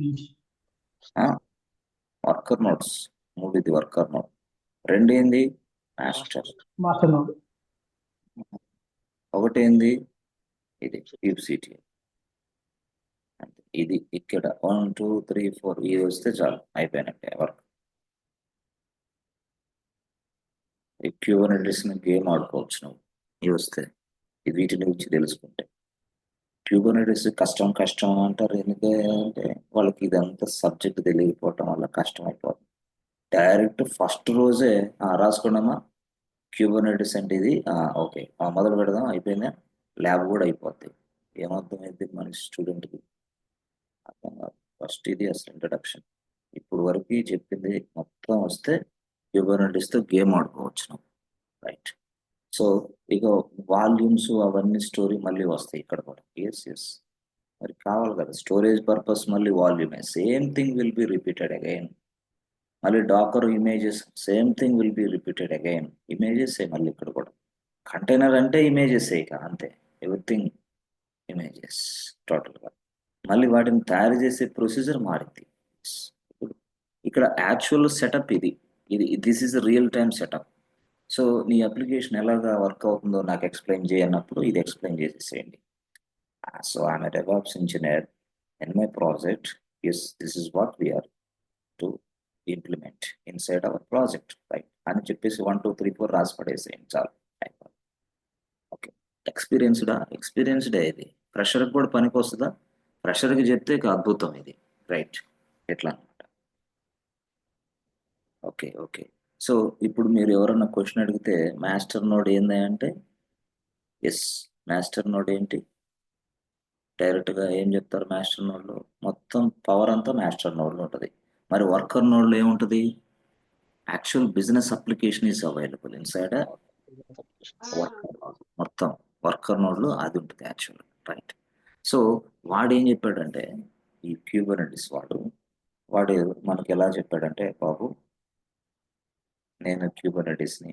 వర్కర్ నోట్స్ 3 ఇది వర్కర్ నోట్. 2 ఏంది? మాస్టర్. Master node. 1 ఏంది? ఇది క్యూబ్. ఇది ఇక్కడ 1 2 3 4 ఇది వస్తే చాలు, అయిపోయినట్టే వర్క్. ఈ క్యూబర్నెటిస్ గేమ్ ఆడుకోవచ్చు నువ్వు ఇవి వస్తే, ఇది వీటిని గురించి తెలుసుకుంటే. క్యూబర్నెటిస్ కష్టం అంటారు ఎందుకంటే వాళ్ళకి ఇదంతా సబ్జెక్ట్ తెలియకపోవటం వల్ల కష్టం అయిపోతుంది. డైరెక్ట్ ఫస్ట్ రోజే రాసుకున్నామా క్యూబర్నెటిస్ అంటే ఇది, ఓకే మొదలు పెడదాం, అయిపోయిందా, ల్యాబ్ కూడా అయిపోద్ది. ఏమర్థమైంది మన స్టూడెంట్కి? అర్థం కాదు. ఫస్ట్ ఇది అసలు ఇంట్రడక్షన్. ఇప్పుడు వరకు చెప్పింది మొత్తం వస్తే క్యూబర్నెటిస్తో గేమ్ ఆడుకోవచ్చు నువ్వు, రైట్. సో ఇక వాల్యూమ్స్ అవన్నీ స్టోరీ మళ్ళీ వస్తాయి ఇక్కడ కూడా. ఎస్ ఎస్, మరి కావాలి కదా స్టోరేజ్ పర్పస్. మళ్ళీ వాల్యూమే same thing will be repeated again. మళ్ళీ docker images same thing will be repeated again. Images మళ్ళీ ఇక్కడ కూడా. కంటైనర్ అంటే ఇమేజెస్ ఇక అంతే, ఎవ్రీథింగ్ ఇమేజెస్ టోటల్గా. మళ్ళీ వాటిని తయారు చేసే ప్రొసీజర్ మారింది. ఇక్కడ యాక్చువల్ సెటప్ ఇది ఇది this is real time setup. So నీ అప్లికేషన్ ఎలాగా వర్క్ అవుతుందో నాకు ఎక్స్ప్లెయిన్ చేయన్నప్పుడు ఇది ఎక్స్ప్లెయిన్ చేసేసేయండి. So I'm a DevOps engineer in my project. Yes, this is what we are to implement inside our project, right అని చెప్పేసి 1 2 3 4 రాసి పడేసేయండి చాలు. ఓకే, ఎక్స్పీరియన్స్డే ఇది. ఫ్రెషర్కి కూడా పనికి వస్తుందా? ఫ్రెషర్కి చెప్తే ఇక అద్భుతం ఇది, రైట్. ఎట్లా అనమాట. Okay okay. సో ఇప్పుడు మీరు ఎవరన్నా క్వశ్చన్ అడిగితే మాస్టర్ నోడ్ ఏంది అంటే, ఎస్ మాస్టర్ నోడ్ ఏంటి, డైరెక్ట్గా ఏం చెప్తారు? మాస్టర్ నోడ్లో మొత్తం పవర్ అంతా మాస్టర్ నోడ్లో ఉంటుంది. మరి వర్కర్ నోడ్లో ఏముంటుంది? Actual business application is available inside worker. మొత్తం వర్కర్ నోడ్లో అది ఉంటుంది యాక్చువల్, రైట్. సో వాడు ఏం చెప్పాడంటే, ఈ క్యూబర్నెటిస్ వాడు మనకి ఎలా చెప్పాడంటే, బాబు నేను క్యూబర్నెటిస్ని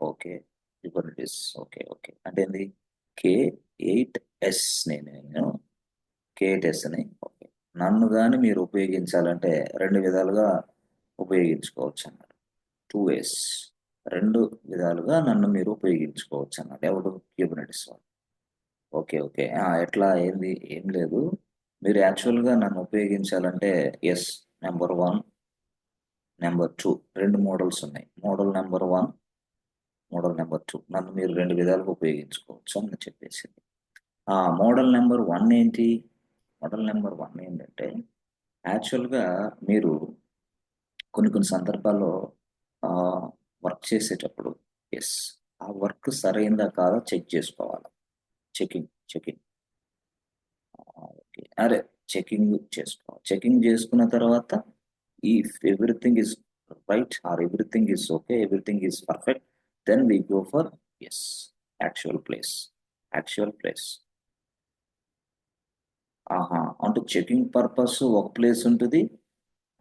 ఓకే క్యూబర్నెటిస్ ఓకే ఓకే అంటే ఏంది? K8s నేను K8sని ఓకే నన్ను కానీ మీరు ఉపయోగించాలంటే 2 విధాలుగా ఉపయోగించుకోవచ్చు అన్నాడు. 2 ways, 2 విధాలుగా నన్ను మీరు ఉపయోగించుకోవచ్చు అన్నాడు. ఎవడు? క్యూబర్నెటిస్ వాడు. ఓకే ఓకే, ఎట్లా ఏంది? ఏం లేదు, మీరు యాక్చువల్గా నన్ను ఉపయోగించాలంటే ఎస్, నెంబర్ 1 నెంబర్ 2 2 మోడల్స్ ఉన్నాయి. మోడల్ నెంబర్ 1 మోడల్ నెంబర్ 2 నన్ను మీరు 2 విధాలుగా ఉపయోగించుకోవచ్చు అని చెప్పేసింది. మోడల్ నెంబర్ 1 ఏంటి? మోడల్ నెంబర్ 1 ఏంటంటే యాక్చువల్గా మీరు కొన్ని సందర్భాల్లో వర్క్ చేసేటప్పుడు ఎస్ ఆ వర్క్ సరైందా కాదా చెక్ చేసుకోవాలి. చెకింగ్ ఓకే, అరే చెకింగ్ చేసుకోవాలి. చెకింగ్ చేసుకున్న తర్వాత if everything is right or everything is okay, everything is perfect, then we go for yes actual place. అంటే చెకింగ్ పర్పస్ ఒక ప్లేస్ ఉంటుంది,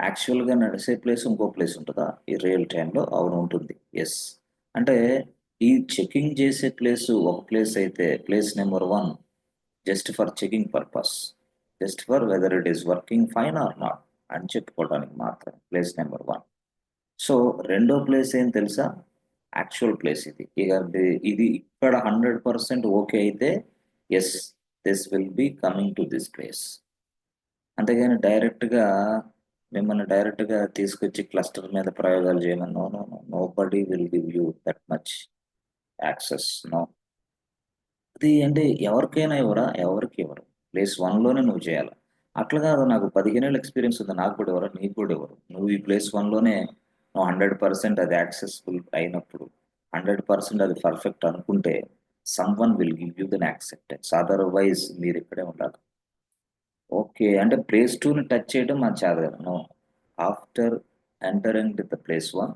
యాక్చువల్గా నడిచే ప్లేస్ ఇంకో ప్లేస్ ఉంటుందా? ఈ రియల్ టైంలో అవును ఉంటుంది. ఎస్, అంటే ఈ చెకింగ్ చేసే ప్లేస్ ఒక ప్లేస్ అయితే place number 1 just for checking purpose, just for whether it is working fine or not అని చెప్పుకోవడానికి మాత్రం ప్లేస్ నెంబర్ 1. సో 2వ ప్లేస్ ఏం తెలుసా? యాక్చువల్ ప్లేస్ ఇది. ఇది ఇక్కడ 100% ఓకే అయితే yes this will be coming to this place. అంతేగాని మిమ్మల్ని డైరెక్ట్గా తీసుకొచ్చి క్లస్టర్ మీద ప్రయోగాలు చేయమని nobody will give you that much access. No, అది అంటే ఎవరికైనా ఎవరికి ఎవరు ప్లేస్ 1లోనే నువ్వు చేయాలి. అట్లా కాదు, నాకు 15 ఏళ్ళ ఎక్స్పీరియన్స్ ఉంది, నాకు కూడా ఎవరు, నీకు కూడా ఎవరు. నువ్వు ఈ ప్లేస్ 1లోనే నువ్వు 100% అది యాక్సెస్ఫుల్ అయినప్పుడు, 100% అది పర్ఫెక్ట్ అనుకుంటే someone will give you then acceptance, otherwise మీరు ఇక్కడే ఉండాలి. ఓకే అంటే ప్లేస్ 2ని టచ్ చేయడం మన చేత. No, after entering the place 1,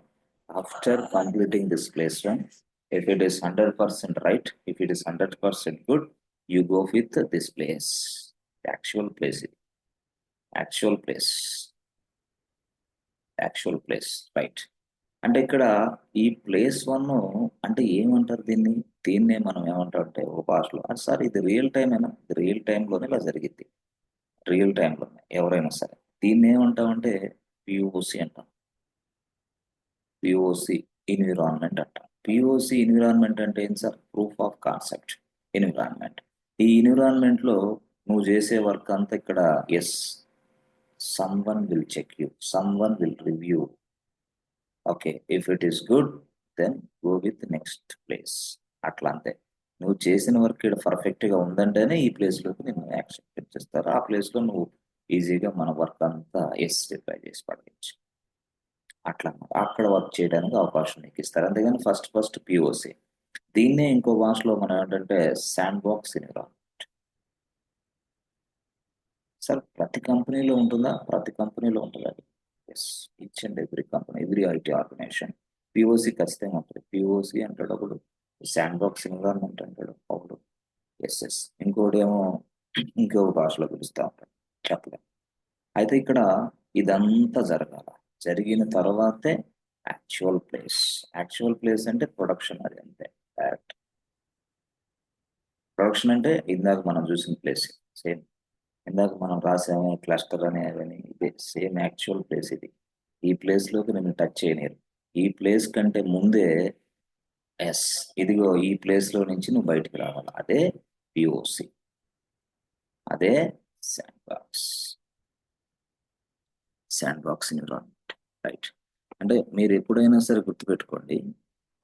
after completing this place 1, if it is 100% right, if it is 100% good, you go with this place, the actual place, actual place, actual place, right? అంటే ఇక్కడ ఈ place 1 అంటే ఏమంటారు దీన్నే మనం ఏమంటాం అంటే ఒక భాషలో, సార్ ఇది రియల్ టైం అయినా, రియల్ టైంలోనే ఇలా జరిగింది, రియల్ టైంలోనే ఎవరైనా సరే దీన్ని ఏమంటామంటే పిఓసి అంటాం. పిఓసి ఎన్విరాన్మెంట్ అంటాం. పిఓసి ఎన్విరాన్మెంట్ అంటే ఏంటి sir? Proof of concept environment. ఈ ఎన్విరాన్మెంట్ లో నువ్వు చేసే వర్క్ అంతా ఇక్కడ yes, someone will check you, someone will review. Okay, if it is good then go with next place. అట్లా అంతే. నువ్వు చేసిన వర్క్ ఇక్కడ పర్ఫెక్ట్ గా ఉందంటేనే ఈ ప్లేస్ లోకి నేను యాక్సెప్ట్ చేస్తారు. ఆ ప్లేస్ లో నువ్వు ఈజీగా మన వర్క్ అంతా ఎస్ రిప్లై చేసి పడవచ్చు. అట్లా అక్కడ వర్క్ చేయడానికి అవకాశం నీకు ఇస్తారు. అంతేగాని ఫస్ట్ పిఓసి. దీన్నే ఇంకో భాషలో మనం ఏంటంటే శాండ్ బాక్స్ ఎన్విరాన్మెంట్. సార్ ప్రతి కంపెనీలో ఉంటుందా? ప్రతి కంపెనీలో ఉంటుంది అది. Yes, each and every company, every IT organisation POC ఖచ్చితంగా ఉంటుంది. పిఓసి అంటాడు ఒకడు, శాండ్ బాక్స్ ఎన్విరాన్మెంట్ అంటాడు ఒకడు. ఎస్, ఇంకోటి ఏమో ఇంకో భాషలో పిలుస్తూ ఉంటాడు, చెప్పలేదు. అయితే ఇక్కడ ఇదంతా జరగాల, జరిగిన తర్వాతే యాక్చువల్ ప్లేస్. యాక్చువల్ ప్లేస్ అంటే ప్రొడక్షన్, అది అంతే డైరెక్ట్. ప్రొడక్షన్ అంటే ఇందాక మనం చూసిన ప్లేస్ సేమ్, ఇందాక మనం రాసాము క్లస్టర్ అనేవి, ఇదే సేమ్ యాక్చువల్ ప్లేస్ ఇది. ఈ ప్లేస్ లోకి నేను టచ్ చేయలేరు. ఈ ప్లేస్ కంటే ముందే ఎస్, ఇదిగో ఈ ప్లేస్ లో నుంచి నువ్వు బయటికి రావాలి, అదే పిఓసి, అదే sand box, sand box environment, right? అంటే మీరు ఎప్పుడైనా సరే గుర్తుపెట్టుకోండి,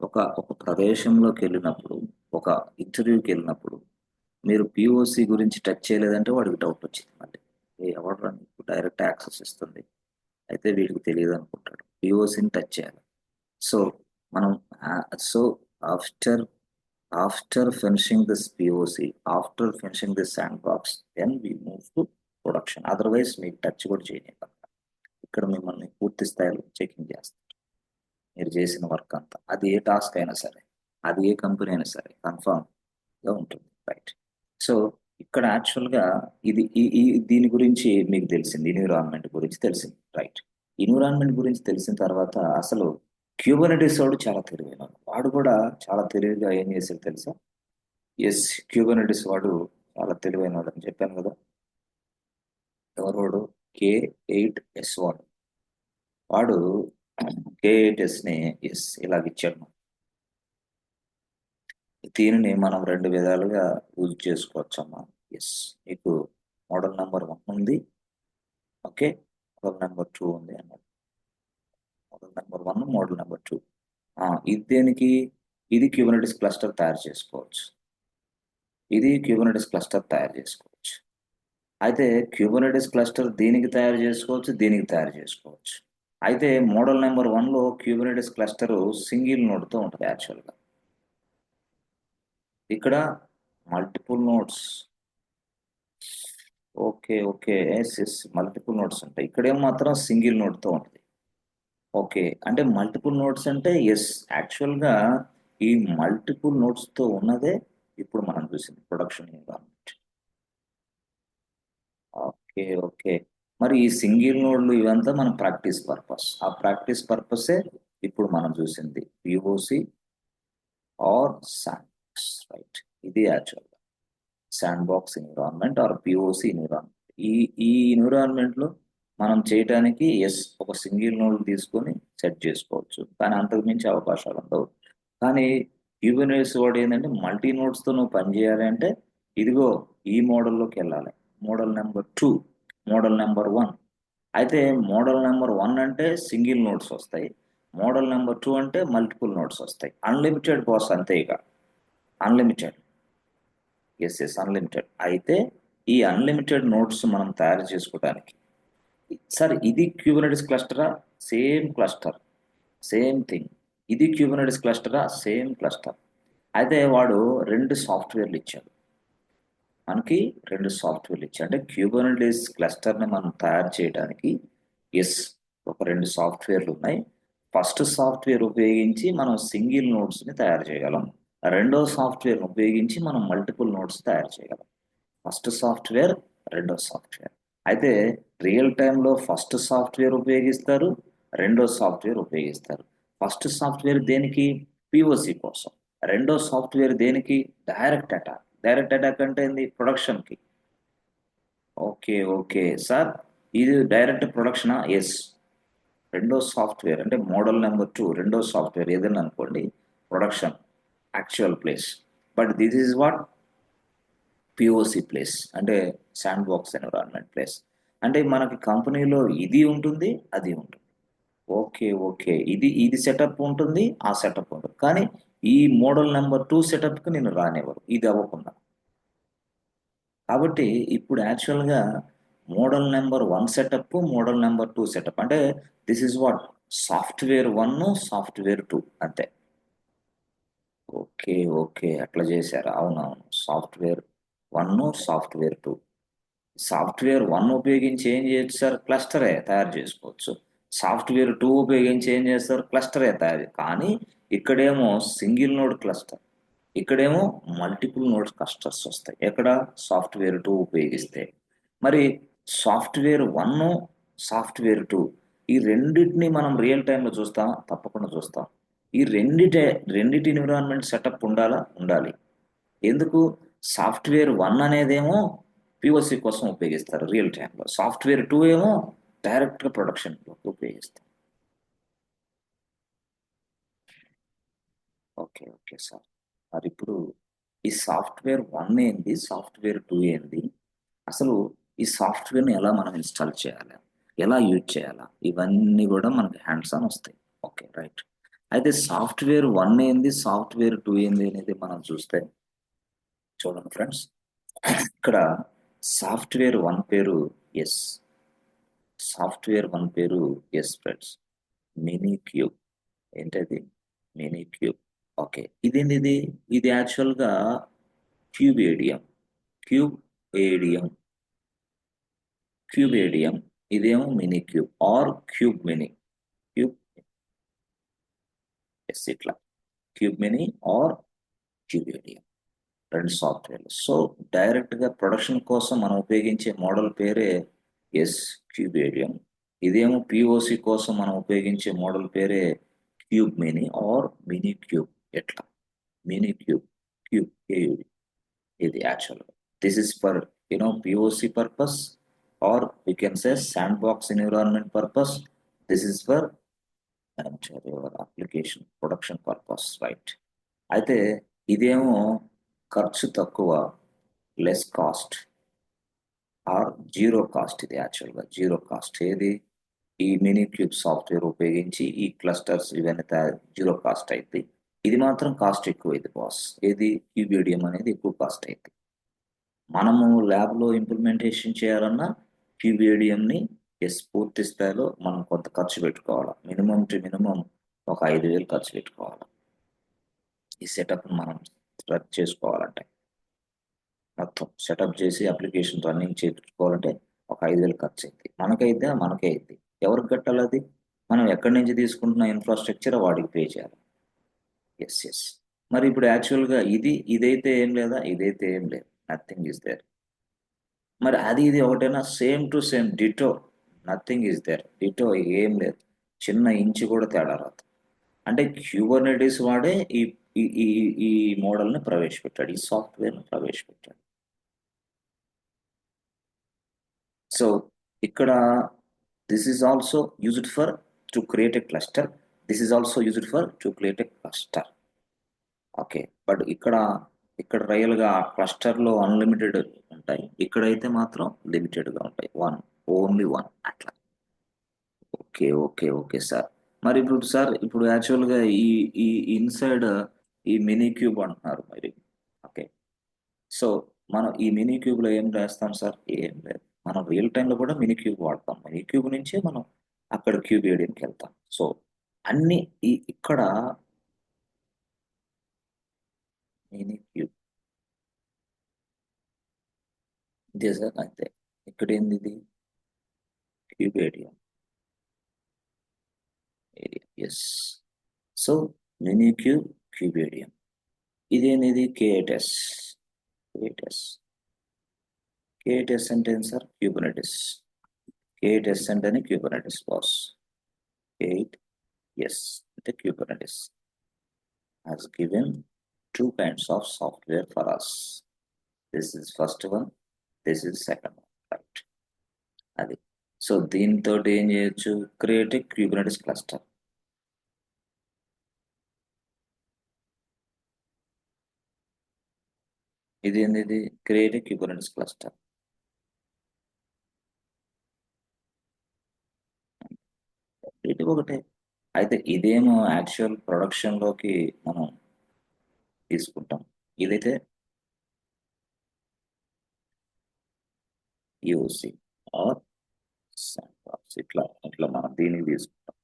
ఒక ప్రదేశంలోకి వెళ్ళినప్పుడు, ఒక ఇంటర్వ్యూకి వెళ్ళినప్పుడు మీరు పిఓసి గురించి టచ్ చేయలేదంటే వాడికి డౌట్ వచ్చింది. మళ్ళీ ఎవరు డైరెక్ట్ యాక్సెస్ ఇస్తుంది, అయితే వీడికి తెలియదు అనుకుంటాడు. పిఓసిని టచ్ చేయాలి. సో మనం after finishing this POC, after finishing this sand box, then we move to production. Otherwise మీకు టచ్ కూడా చేయలేదు. ఇక్కడ మిమ్మల్ని పూర్తి స్థాయిలో చెకింగ్ చేస్తారు మీరు చేసిన వర్క్ అంతా. అది ఏ టాస్క్ అయినా సరే, అది ఏ కంపెనీ అయినా సరే కన్ఫర్మ్ గా ఉంటుంది, రైట్? సో ఇక్కడ యాక్చువల్గా ఇది దీని గురించి మీకు తెలిసింది, ఎన్విరాన్మెంట్ గురించి తెలిసింది, రైట్? ఎన్విరాన్మెంట్ గురించి తెలిసిన తర్వాత అసలు క్యూబర్నెటిస్ వాడు చాలా తెలివైన వాడు కూడా చాలా తెలివిగా ఏం చేశాడు తెలుసా? ఎస్, క్యూబర్నెటిస్ వాడు చాలా తెలివైన వాడు అని చెప్పాను కదా. ఎవరోడు? K8s వాడు K8s ని ఎస్ ఇలాగిచ్చాడు. దీనిని మనం 2 విధాలుగా యూజ్ చేసుకోవచ్చమ్మా. ఎస్, మీకు మోడల్ నెంబర్ 1 ఉంది, ఓకే, మోడల్ నెంబర్ 2 ఉంది అన్నమాట. Model number 1, model number 2. ఇది దేనికి? ఇది క్యూబర్నెటిస్ క్లస్టర్ తయారు చేసుకోవచ్చు, ఇది క్యూబర్నెటిస్ క్లస్టర్ తయారు చేసుకోవచ్చు. అయితే క్యూబర్నెటిస్ క్లస్టర్ దీనికి తయారు చేసుకోవచ్చు, దీనికి తయారు చేసుకోవచ్చు. అయితే మోడల్ నెంబర్ 1లో క్యూబర్నెటిస్ క్లస్టర్ సింగిల్ నోడ్తో ఉంటుంది యాక్చువల్గా. ఇక్కడ multiple nodes, okay yes multiple nodes ఉంటాయి. ఇక్కడేం మాత్రం సింగిల్ నోడ్తో ఉంటుంది. ఓకే, అంటే మల్టిపుల్ నోడ్స్ అంటే ఎస్, యాక్చువల్గా ఈ మల్టిపుల్ నోడ్స్తో ఉన్నదే ఇప్పుడు మనం చూసింది ప్రొడక్షన్ ఎన్విరాన్మెంట్. ఓకే, మరి ఈ సింగిల్ నోడ్లు ఇవంతా మన ప్రాక్టీస్ పర్పస్. ఆ ప్రాక్టీస్ పర్పసే ఇప్పుడు మనం చూసింది POC or sand box, right? ఇది యాక్చువల్గా sand box environment or POC environment. ఈ ఎన్విరాన్మెంట్ లో మనం చేయడానికి ఎస్ ఒక సింగిల్ నోడ్ తీసుకొని సెట్ చేసుకోవచ్చు, కానీ అంతకు మించి అవకాశాలు ఉండవు. కానీ క్యూబర్నెటిస్ వాడు ఏంటంటే మల్టీ నోడ్స్తో నువ్వు పని చేయాలి అంటే ఇదిగో ఈ మోడల్లోకి వెళ్ళాలి, మోడల్ నెంబర్ 2, మోడల్ నెంబర్ 1. అయితే మోడల్ నెంబర్ 1 అంటే సింగిల్ నోడ్స్ వస్తాయి, మోడల్ నెంబర్ 2 అంటే మల్టిపుల్ నోడ్స్ వస్తాయి. అన్లిమిటెడ్ బాస్ అంతే, ఇక అన్లిమిటెడ్. Yes unlimited. అయితే ఈ అన్లిమిటెడ్ నోట్స్ మనం తయారు చేసుకోవడానికి సార్ ఇది క్యూబర్నెటిస్ క్లస్టరా? Same cluster, same thing. ఇది క్యూబర్నెటిస్ క్లస్టరా? Same cluster. అయితే వాడు 2 సాఫ్ట్వేర్లు ఇచ్చాడు. మనకి 2 సాఫ్ట్వేర్లు ఇచ్చాడు. అంటే క్యూబర్నెటిస్ క్లస్టర్ని మనం తయారు చేయడానికి ఎస్ ఒక 2 సాఫ్ట్వేర్లు ఉన్నాయి. ఫస్ట్ సాఫ్ట్వేర్ ఉపయోగించి మనం సింగిల్ నోడ్స్ని తయారు చేయగలం. రెండో సాఫ్ట్వేర్ ఉపయోగించి మనం మల్టిపుల్ నోడ్స్ తయారు చేయగలం. ఫస్ట్ సాఫ్ట్వేర్, రెండో సాఫ్ట్వేర్. అయితే రియల్ టైంలో ఫస్ట్ సాఫ్ట్వేర్ ఉపయోగిస్తారు, రెండో సాఫ్ట్వేర్ ఉపయోగిస్తారు. ఫస్ట్ సాఫ్ట్వేర్ దేనికి? పిఓసి కోసం. రెండో సాఫ్ట్వేర్ దేనికి? Direct attack. డైరెక్ట్ అటాక్ అంటే ఏంది? ప్రొడక్షన్కి. ఓకే ఓకే సార్, ఇది డైరెక్ట్ ప్రొడక్షనా? ఎస్. రెండో సాఫ్ట్వేర్ అంటే మోడల్ నెంబర్ 2 రెండో సాఫ్ట్వేర్ ఏదైనా అనుకోండి, production actual place. But this is what POC place, అంటే శాండ్ బాక్స్ ఎన్విరాన్మెంట్ ప్లేస్. అంటే మనకి కంపెనీలో ఇది ఉంటుంది, అది ఉంటుంది. ఓకే ఓకే, ఇది సెటప్ ఉంటుంది, ఆ సెటప్ ఉంటుంది. కానీ ఈ మోడల్ నెంబర్ 2 సెటప్కి నేను రానివ్వరు, ఇది అవ్వకుండా. కాబట్టి ఇప్పుడు యాక్చువల్గా model number 1 setup, model number 2 setup. అంటే this is what software 1, software 2 అంతే. ఓకే ఓకే, అట్లా చేశారు. అవునవును, సాఫ్ట్వేర్ 1, సాఫ్ట్వేర్ 2. సాఫ్ట్వేర్ 1 ఉపయోగించి ఏం చేయొచ్చు సార్? క్లస్టరే తయారు చేసుకోవచ్చు. సాఫ్ట్వేర్ 2 ఉపయోగించి ఏం చేస్తారు? క్లస్టరే తయారు. కానీ ఇక్కడేమో సింగిల్ నోడ్ క్లస్టర్, ఇక్కడేమో మల్టిపుల్ నోడ్ క్లస్టర్స్ వస్తాయి. ఎక్కడ? సాఫ్ట్వేర్ 2 ఉపయోగిస్తే. మరి సాఫ్ట్వేర్ 1, సాఫ్ట్వేర్ 2 ఈ రెండింటిని మనం రియల్ టైంలో చూస్తామా? తప్పకుండా చూస్తాం. ఈ రెండిటి ఎన్విరాన్మెంట్ సెటప్ ఉండాలా? ఉండాలి. ఎందుకు? సాఫ్ట్వేర్ 1 అనేదేమో పిఓసి కోసం ఉపయోగిస్తారు రియల్ టైంలో, సాఫ్ట్వేర్ 2 ఏమో డైరెక్ట్గా ప్రొడక్షన్లో ఉపయోగిస్తారు. ఓకే ఓకే సార్, మరి ఇప్పుడు ఈ సాఫ్ట్వేర్ 1 ఏంది, సాఫ్ట్వేర్ 2 ఏంది, అసలు ఈ సాఫ్ట్వేర్ని ఎలా మనం ఇన్స్టాల్ చేయాలి, ఎలా యూజ్ చేయాలా, ఇవన్నీ కూడా మనకి హ్యాండ్స్ ఆన్ వస్తాయి. Okay right. అయితే సాఫ్ట్వేర్ 1 ఏంది, సాఫ్ట్వేర్ 2 ఏంది అనేది మనం చూస్తే, చూడండి ఫ్రెండ్స్, ఇక్కడ సాఫ్ట్వేర్ 1 పేరు ఎస్, సాఫ్ట్వేర్ 1 పేరు ఎస్ ఫ్రెండ్స్, మినీ క్యూబ్. ఏంటది? Minikube. ఓకే, ఇదేంటి? ఇది యాక్చువల్గా kubeadm, kubeadm, kubeadm. ఇదేమో Minikube or kube mini, kube yes, ఇట్లా kube mini or kubeadm, 2 సాఫ్ట్వేర్లు. సో డైరెక్ట్గా ప్రొడక్షన్ కోసం మనం ఉపయోగించే మోడల్ పేరే ఎస్ క్యూబ్ ఏడియం. ఇదేమో పిఓసి కోసం మనం ఉపయోగించే మోడల్ పేరే cube mini or mini cube. ఎట్లా? మినీ క్యూబ్, క్యూబ్ ఏయుడి. ఇది actual, this is for POC purpose or we can say sand box environment purpose. This is for application production purpose, right. అయితే ఇదేమో ఖర్చు తక్కువ, less cost or zero cost. ఇది యాక్చువల్గా zero cost. ఏది? ఈ మినీ క్యూబ్ సాఫ్ట్వేర్ ఉపయోగించి ఈ క్లస్టర్స్ ఇవన్నీ జీరో కాస్ట్ అయింది. ఇది మాత్రం కాస్ట్ ఎక్కువ అయింది బాస్. ఏది? క్యూబిడియం అనేది ఎక్కువ కాస్ట్ అయింది. మనము ల్యాబ్లో ఇంప్లిమెంటేషన్ చేయాలన్నా క్యూబిడియంని పూర్తి స్థాయిలో మనం కొంత ఖర్చు పెట్టుకోవాలి. మినిమం టు మినిమం ఒక 5,000 ఖర్చు పెట్టుకోవాలి ఈ సెటప్ మనం రన్ చేసుకోవాలంటే. మొత్తం సెటప్ చేసి అప్లికేషన్ రన్నింగ్ చేయించుకోవాలంటే ఒక 5,000 ఖర్చు అయింది. మనకే అయింది. ఎవరికి కట్టాలి అది? మనం ఎక్కడి నుంచి తీసుకుంటున్న ఇన్ఫ్రాస్ట్రక్చర్ వాడికి పే చేయాలి. Yes yes. మరి ఇప్పుడు యాక్చువల్గా ఇదైతే ఏం లేదా? ఇదైతే ఏం లేదు, నథింగ్ ఈజ్ దేర్. మరి ఇది ఒకటైనా? Same to same ditto, nothing is there. Ditto ఏం లేదు, చిన్న ఇంచు కూడా తేడా రాదు. అంటే క్యూబర్నెటిస్ వాడే ఈ ఈ ఈ ఈ మోడల్ని ప్రవేశపెట్టాడు, ఈ సాఫ్ట్వేర్ని ప్రవేశపెట్టాడు. సో ఇక్కడ this is also used for to create a cluster, this is also used for to create a cluster. Okay, but ఇక్కడ రియల్గా ఆ క్లస్టర్లో అన్లిమిటెడ్ ఉంటాయి, ఇక్కడైతే మాత్రం లిమిటెడ్గా ఉంటాయి, ఓన్లీ వన్ అట్లా. Okay okay okay sir. మరి ఇప్పుడు సార్, ఇప్పుడు యాక్చువల్గా ఈ ఇన్సైడ్ ఈ మినీ క్యూబ్ అంటున్నారు మరి. ఓకే, సో మనం ఈ మినీ క్యూబ్లో ఏం రాస్తాం సార్? ఏం లేదు, మనం రియల్ టైంలో కూడా మినీ క్యూబ్ వాడతాం. మినీ క్యూబ్ నుంచే మనం అక్కడ క్యూబ్ ఏడియంకి వెళ్తాం. సో అన్ని ఇక్కడ మినీ క్యూబ్ ఇదే సార్ అంతే. ఇక్కడ ఏంది ఇది cube area yes. So mini cube cube area ఇదేనిది K8s. K8s అంటే ఏంటి సార్? క్యూబర్నెటిస్. K8s అంటేనే క్యూబర్నెటిస్ బాస్. K8s అంటే Kubernetes has given two kinds of software for us. This is first one, this is second one, right? అది. So దీంతో ఏం చేయొచ్చు? Create a Kubernetes cluster. ఇది ఏంది? Create a Kubernetes cluster. ఇది ఒకటే. అయితే ఇదేమో యాక్చువల్ ప్రొడక్షన్ లోకి మనం తీసుకుంటాం. ఇదైతే యూసి ఆర్ శాండ్బాక్స్ ఇట్లా మనం దీనికి తీసుకుంటాం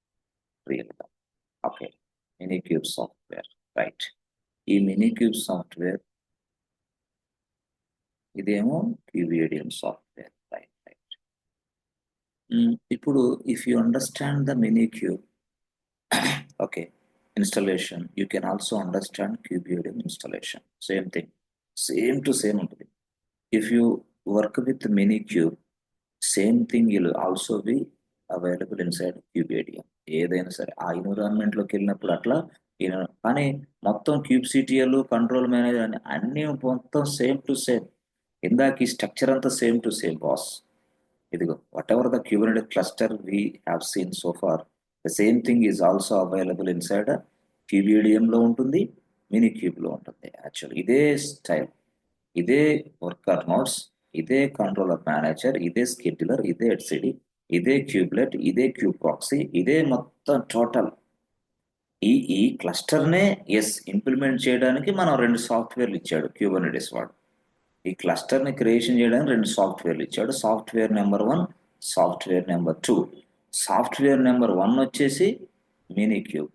రియల్ గా. Okay, mini cube software, right. ఈ మినీ క్యూబ్ సాఫ్ట్వేర్ ఇదేమో క్యూబిడియం సాఫ్ట్వేర్, రైట్ రైట్. ఇప్పుడు if you understand the mini cube okay installation, you can also understand cubidium installation. Same thing, same to same ఉంటుంది. If you work with mini cube, same thing will also be available inside cubidium. ఏదైనా సరే ఆ environment లోకి వెళ్ళినప్పుడు అట్లా కానీ మొత్తం cube CTL control manager అన్ని మొత్తం సేమ్ టు సేమ్. ఇందాక ఈ స్ట్రక్చర్ అంతా సేమ్ టు సేమ్ బాస్. ఇదిగో whatever the Kubernetes cluster we have seen so far, the same thing is also available inside క్యూబిడియం లో ఉంటుంది, మినీ క్యూబ్ లో ఉంటుంది. యాక్చువల్ ఇదే స్టైల్, ఇదే వర్కర్ నోట్స్, ఇదే కంట్రోలర్ మేనేజర్, ఇదే స్కెడ్యులర్, ఇదే హెచ్సిడి, ఇదే క్యూబ్లెట్, ఇదే క్యూబ్ ప్రాక్సీ, ఇదే మొత్తం టోటల్. ఈ క్లస్టర్ నే ఇంప్లిమెంట్ చేయడానికి మనం 2 సాఫ్ట్వేర్లు ఇచ్చాడు క్యూబర్నెటిస్ వాడు. ఈ క్లస్టర్ ని క్రియేషన్ చేయడానికి 2 సాఫ్ట్వేర్లు ఇచ్చాడు. Software number 1, software number 2. Software number 1 వచ్చేసి mini cube.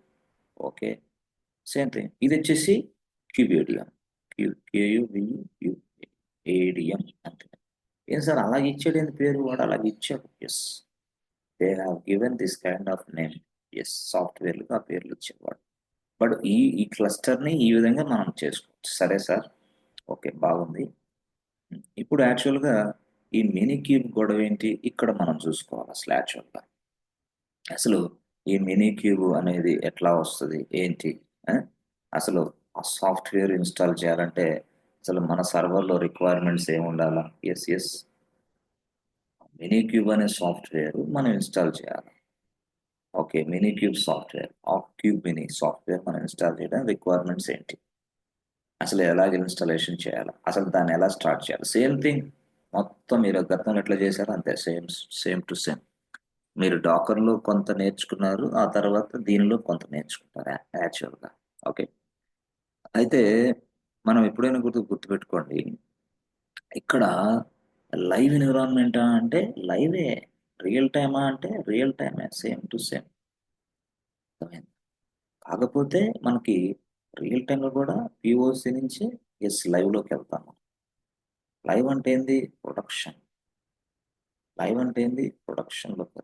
Okay, same thing. ఇది వచ్చేసి క్యూబిడియం, క్యూబిడియం అంటే ఏం సార్ అలాగే ఇచ్చాడు ఏంటి పేరు? వాడు అలాగే ఇచ్చాడు. Yes, they have given this kind of name. Yes, సాఫ్ట్వేర్లుగా ఆ పేర్లు ఇచ్చేవాడు. బట్ ఈ క్లస్టర్ని ఈ విధంగా మనం చేసుకోవచ్చు. సరే సార్, ఓకే బాగుంది. ఇప్పుడు యాక్చువల్గా ఈ మినీ క్యూబ్ గొడవ ఏంటి ఇక్కడ మనం చూసుకోవాలి. అసలు యాక్చువల్గా అసలు ఈ మినీ క్యూబ్ అనేది ఎట్లా వస్తుంది ఏంటి? అసలు ఆ సాఫ్ట్వేర్ ఇన్స్టాల్ చేయాలంటే అసలు మన సర్వర్లో రిక్వైర్మెంట్స్ ఏమి ఉండాలా? ఎస్, మినీ క్యూబ్ అనే సాఫ్ట్వేర్ మనం ఇన్స్టాల్ చేయాలి. Okay, mini cube software, cube mini software మనం ఇన్స్టాల్ చేయడానికి రిక్వైర్మెంట్స్ ఏంటి? అసలు ఎలాగ ఇన్స్టాలేషన్ చేయాలి? అసలు దాన్ని ఎలా స్టార్ట్ చేయాలి? సేమ్ థింగ్ మొత్తం మీరు గతంలో ఎట్లా చేశారో అంతే, సేమ్ టు సేమ్. మీరు డాకర్లో కొంత నేర్చుకున్నారు, ఆ తర్వాత దీనిలో కొంత నేర్చుకుంటారు యాక్చువల్గా. ఓకే, అయితే మనం ఎప్పుడైనా గుర్తుపెట్టుకోండి, ఇక్కడ లైవ్ ఎన్విరాన్మెంటా అంటే లైవే, రియల్ టైమా అంటే రియల్ టైమే, సేమ్ టు సేమ్. కాకపోతే మనకి రియల్ టైంలో కూడా పిఓసి నుంచి లైవ్లోకి వెళ్తాము. లైవ్ అంటే ఏంది? ప్రొడక్షన్. లైవ్ అంటే ఏంది? ప్రొడక్షన్లోకి.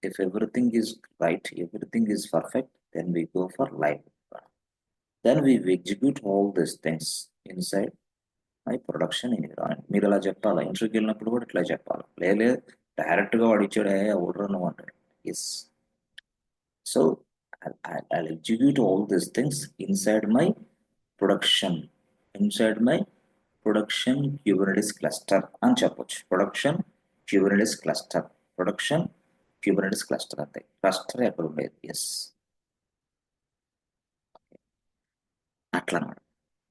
If everything is right, everything is perfect, then we go for live. Then we execute all this things inside my production environment. మీరు ఇలా చెప్పాలా? ఇంటర్వ్యూకి వెళ్ళినప్పుడు కూడా ఇట్లా చెప్పాలి. లేదు డైరెక్ట్గా వాడు ఇచ్చాడే ఓడర్ నువ్వు అంటాడు. Yes, so I'll execute all these things inside my production Kubernetes cluster అని చెప్పొచ్చు. ప్రొడక్షన్ Kubernetes cluster అంతే. క్లస్టర్ ఎక్కడ ఉండేది? ఎస్, అట్లా అన్నమాట.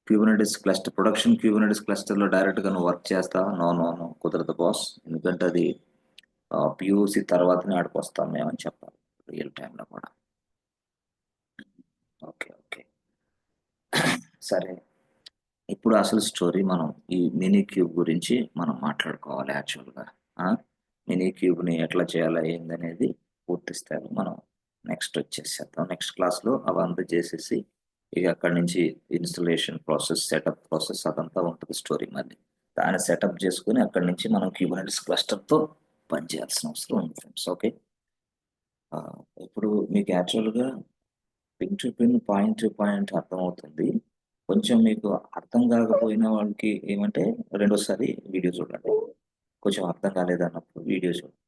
Kubernetes cluster, production Kubernetes cluster లో డైరెక్ట్ గా నువ్వు వర్క్ చేస్తావా? నో కుదరదు బాస్, ఎందుకంటే అది పిఓసి తర్వాతనే ఆడికి వస్తాం మేమని చెప్పాలి రియల్ టైంలో కూడా. ఓకే సరే, ఇప్పుడు అసలు స్టోరీ మనం ఈ మినీ క్యూబ్ గురించి మనం మాట్లాడుకోవాలి. యాక్చువల్గా మినీ క్యూబ్ని ఎట్లా చేయాలా ఏందనేది పూర్తి స్థాయిలో మనం నెక్స్ట్ వచ్చేసేద్దాం. నెక్స్ట్ క్లాస్లో అవంతా చేసేసి ఇక అక్కడి నుంచి ఇన్స్టలేషన్ ప్రాసెస్, సెటప్ ప్రాసెస్ అదంతా ఉంటుంది స్టోరీ. మళ్ళీ దాన్ని సెటప్ చేసుకుని అక్కడి నుంచి మనం క్యూబర్నెటిస్ క్లస్టర్తో పనిచేయాల్సిన అవసరం ఉంది ఫ్రెండ్స్. ఓకే, ఇప్పుడు మీకు యాక్చువల్గా pin to pin, point to point అర్థమవుతుంది. కొంచెం మీకు అర్థం కాకపోయిన వాళ్ళకి ఏమంటే రెండోసారి వీడియో చూడండి. కొంచెం అర్థం కాలేదన్నప్పుడు వీడియో చూడండి.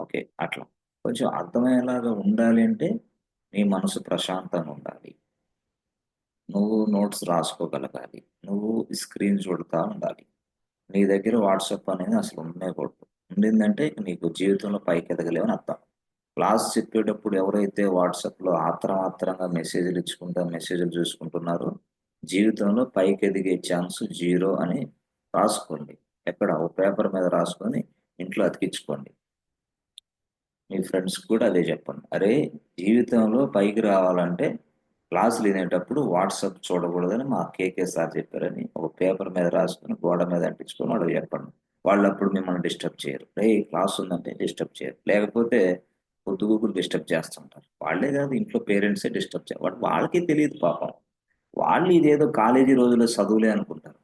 ఓకే, అట్లా కొంచెం అర్థమయ్యేలాగా ఉండాలి అంటే నీ మనసు ప్రశాంతంగా ఉండాలి, నువ్వు నోట్స్ రాసుకోగలగాలి, నువ్వు స్క్రీన్ చూడతా ఉండాలి. నీ దగ్గర వాట్సాప్ అనేది అసలు ఉండకూడదు. ఉండిందంటే నీకు జీవితంలో పైకి ఎదగలేవని అర్థం. క్లాస్ చెప్పేటప్పుడు ఎవరైతే వాట్సాప్లో ఆత్రంగా మెసేజ్లు ఇచ్చుకుంటా మెసేజ్లు చూసుకుంటున్నారో జీవితంలో పైకి ఎదిగే ఛాన్స్ 0 అని రాసుకోండి. ఎక్కడ ఒక పేపర్ మీద రాసుకొని ఇంట్లో అతికించుకోండి. మీ ఫ్రెండ్స్ కూడా అదే చెప్పండి. అరే, జీవితంలో పైకి రావాలంటే క్లాసులు వినేటప్పుడు వాట్సాప్ చూడకూడదని మా కేకే సార్ చెప్పారని ఒక పేపర్ మీద రాసుకొని గోడ మీద అంటించుకొని వాళ్ళకి చెప్పండి. వాళ్ళు అప్పుడు మిమ్మల్ని డిస్టర్బ్ చేయరు. రే, క్లాస్ ఉందంటే డిస్టర్బ్ చేయరు. లేకపోతే పొద్దుగూకులు డిస్టర్బ్ చేస్తుంటారు. వాళ్ళే కాదు, ఇంట్లో పేరెంట్సే డిస్టర్బ్ చేయరు. వాళ్ళకి తెలియదు పాపం. వాళ్ళు ఇదేదో కాలేజీ రోజుల్లో చదువులే అనుకుంటారు.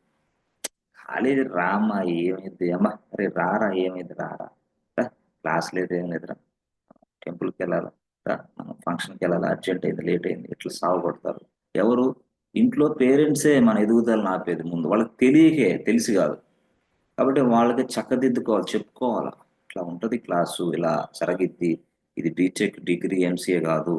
కాలేజీ రామ్మా, ఏమైంది అమ్మా, అరే రారా, ఏమైంది రారా, క్లాస్ లేదు, ఏం లేదురా, టెంపుల్కి వెళ్ళాలా, మనం ఫంక్షన్కి వెళ్ళాలి, అర్జెంట్ అయింది, లేట్ అయింది, ఇట్లా సాగు కొడతారు. ఎవరు? ఇంట్లో పేరెంట్సే మన ఎదుగుదలను ఆపేది. ముందు వాళ్ళకి తెలిసి కాదు. కాబట్టి వాళ్ళకి చక్కదిద్దుకోవాలి, చెప్పుకోవాలి. ఇట్లా ఉంటుంది క్లాసు, ఇలా జరగిద్ది, ఇది బీటెక్, డిగ్రీ, ఎంసీఏ కాదు,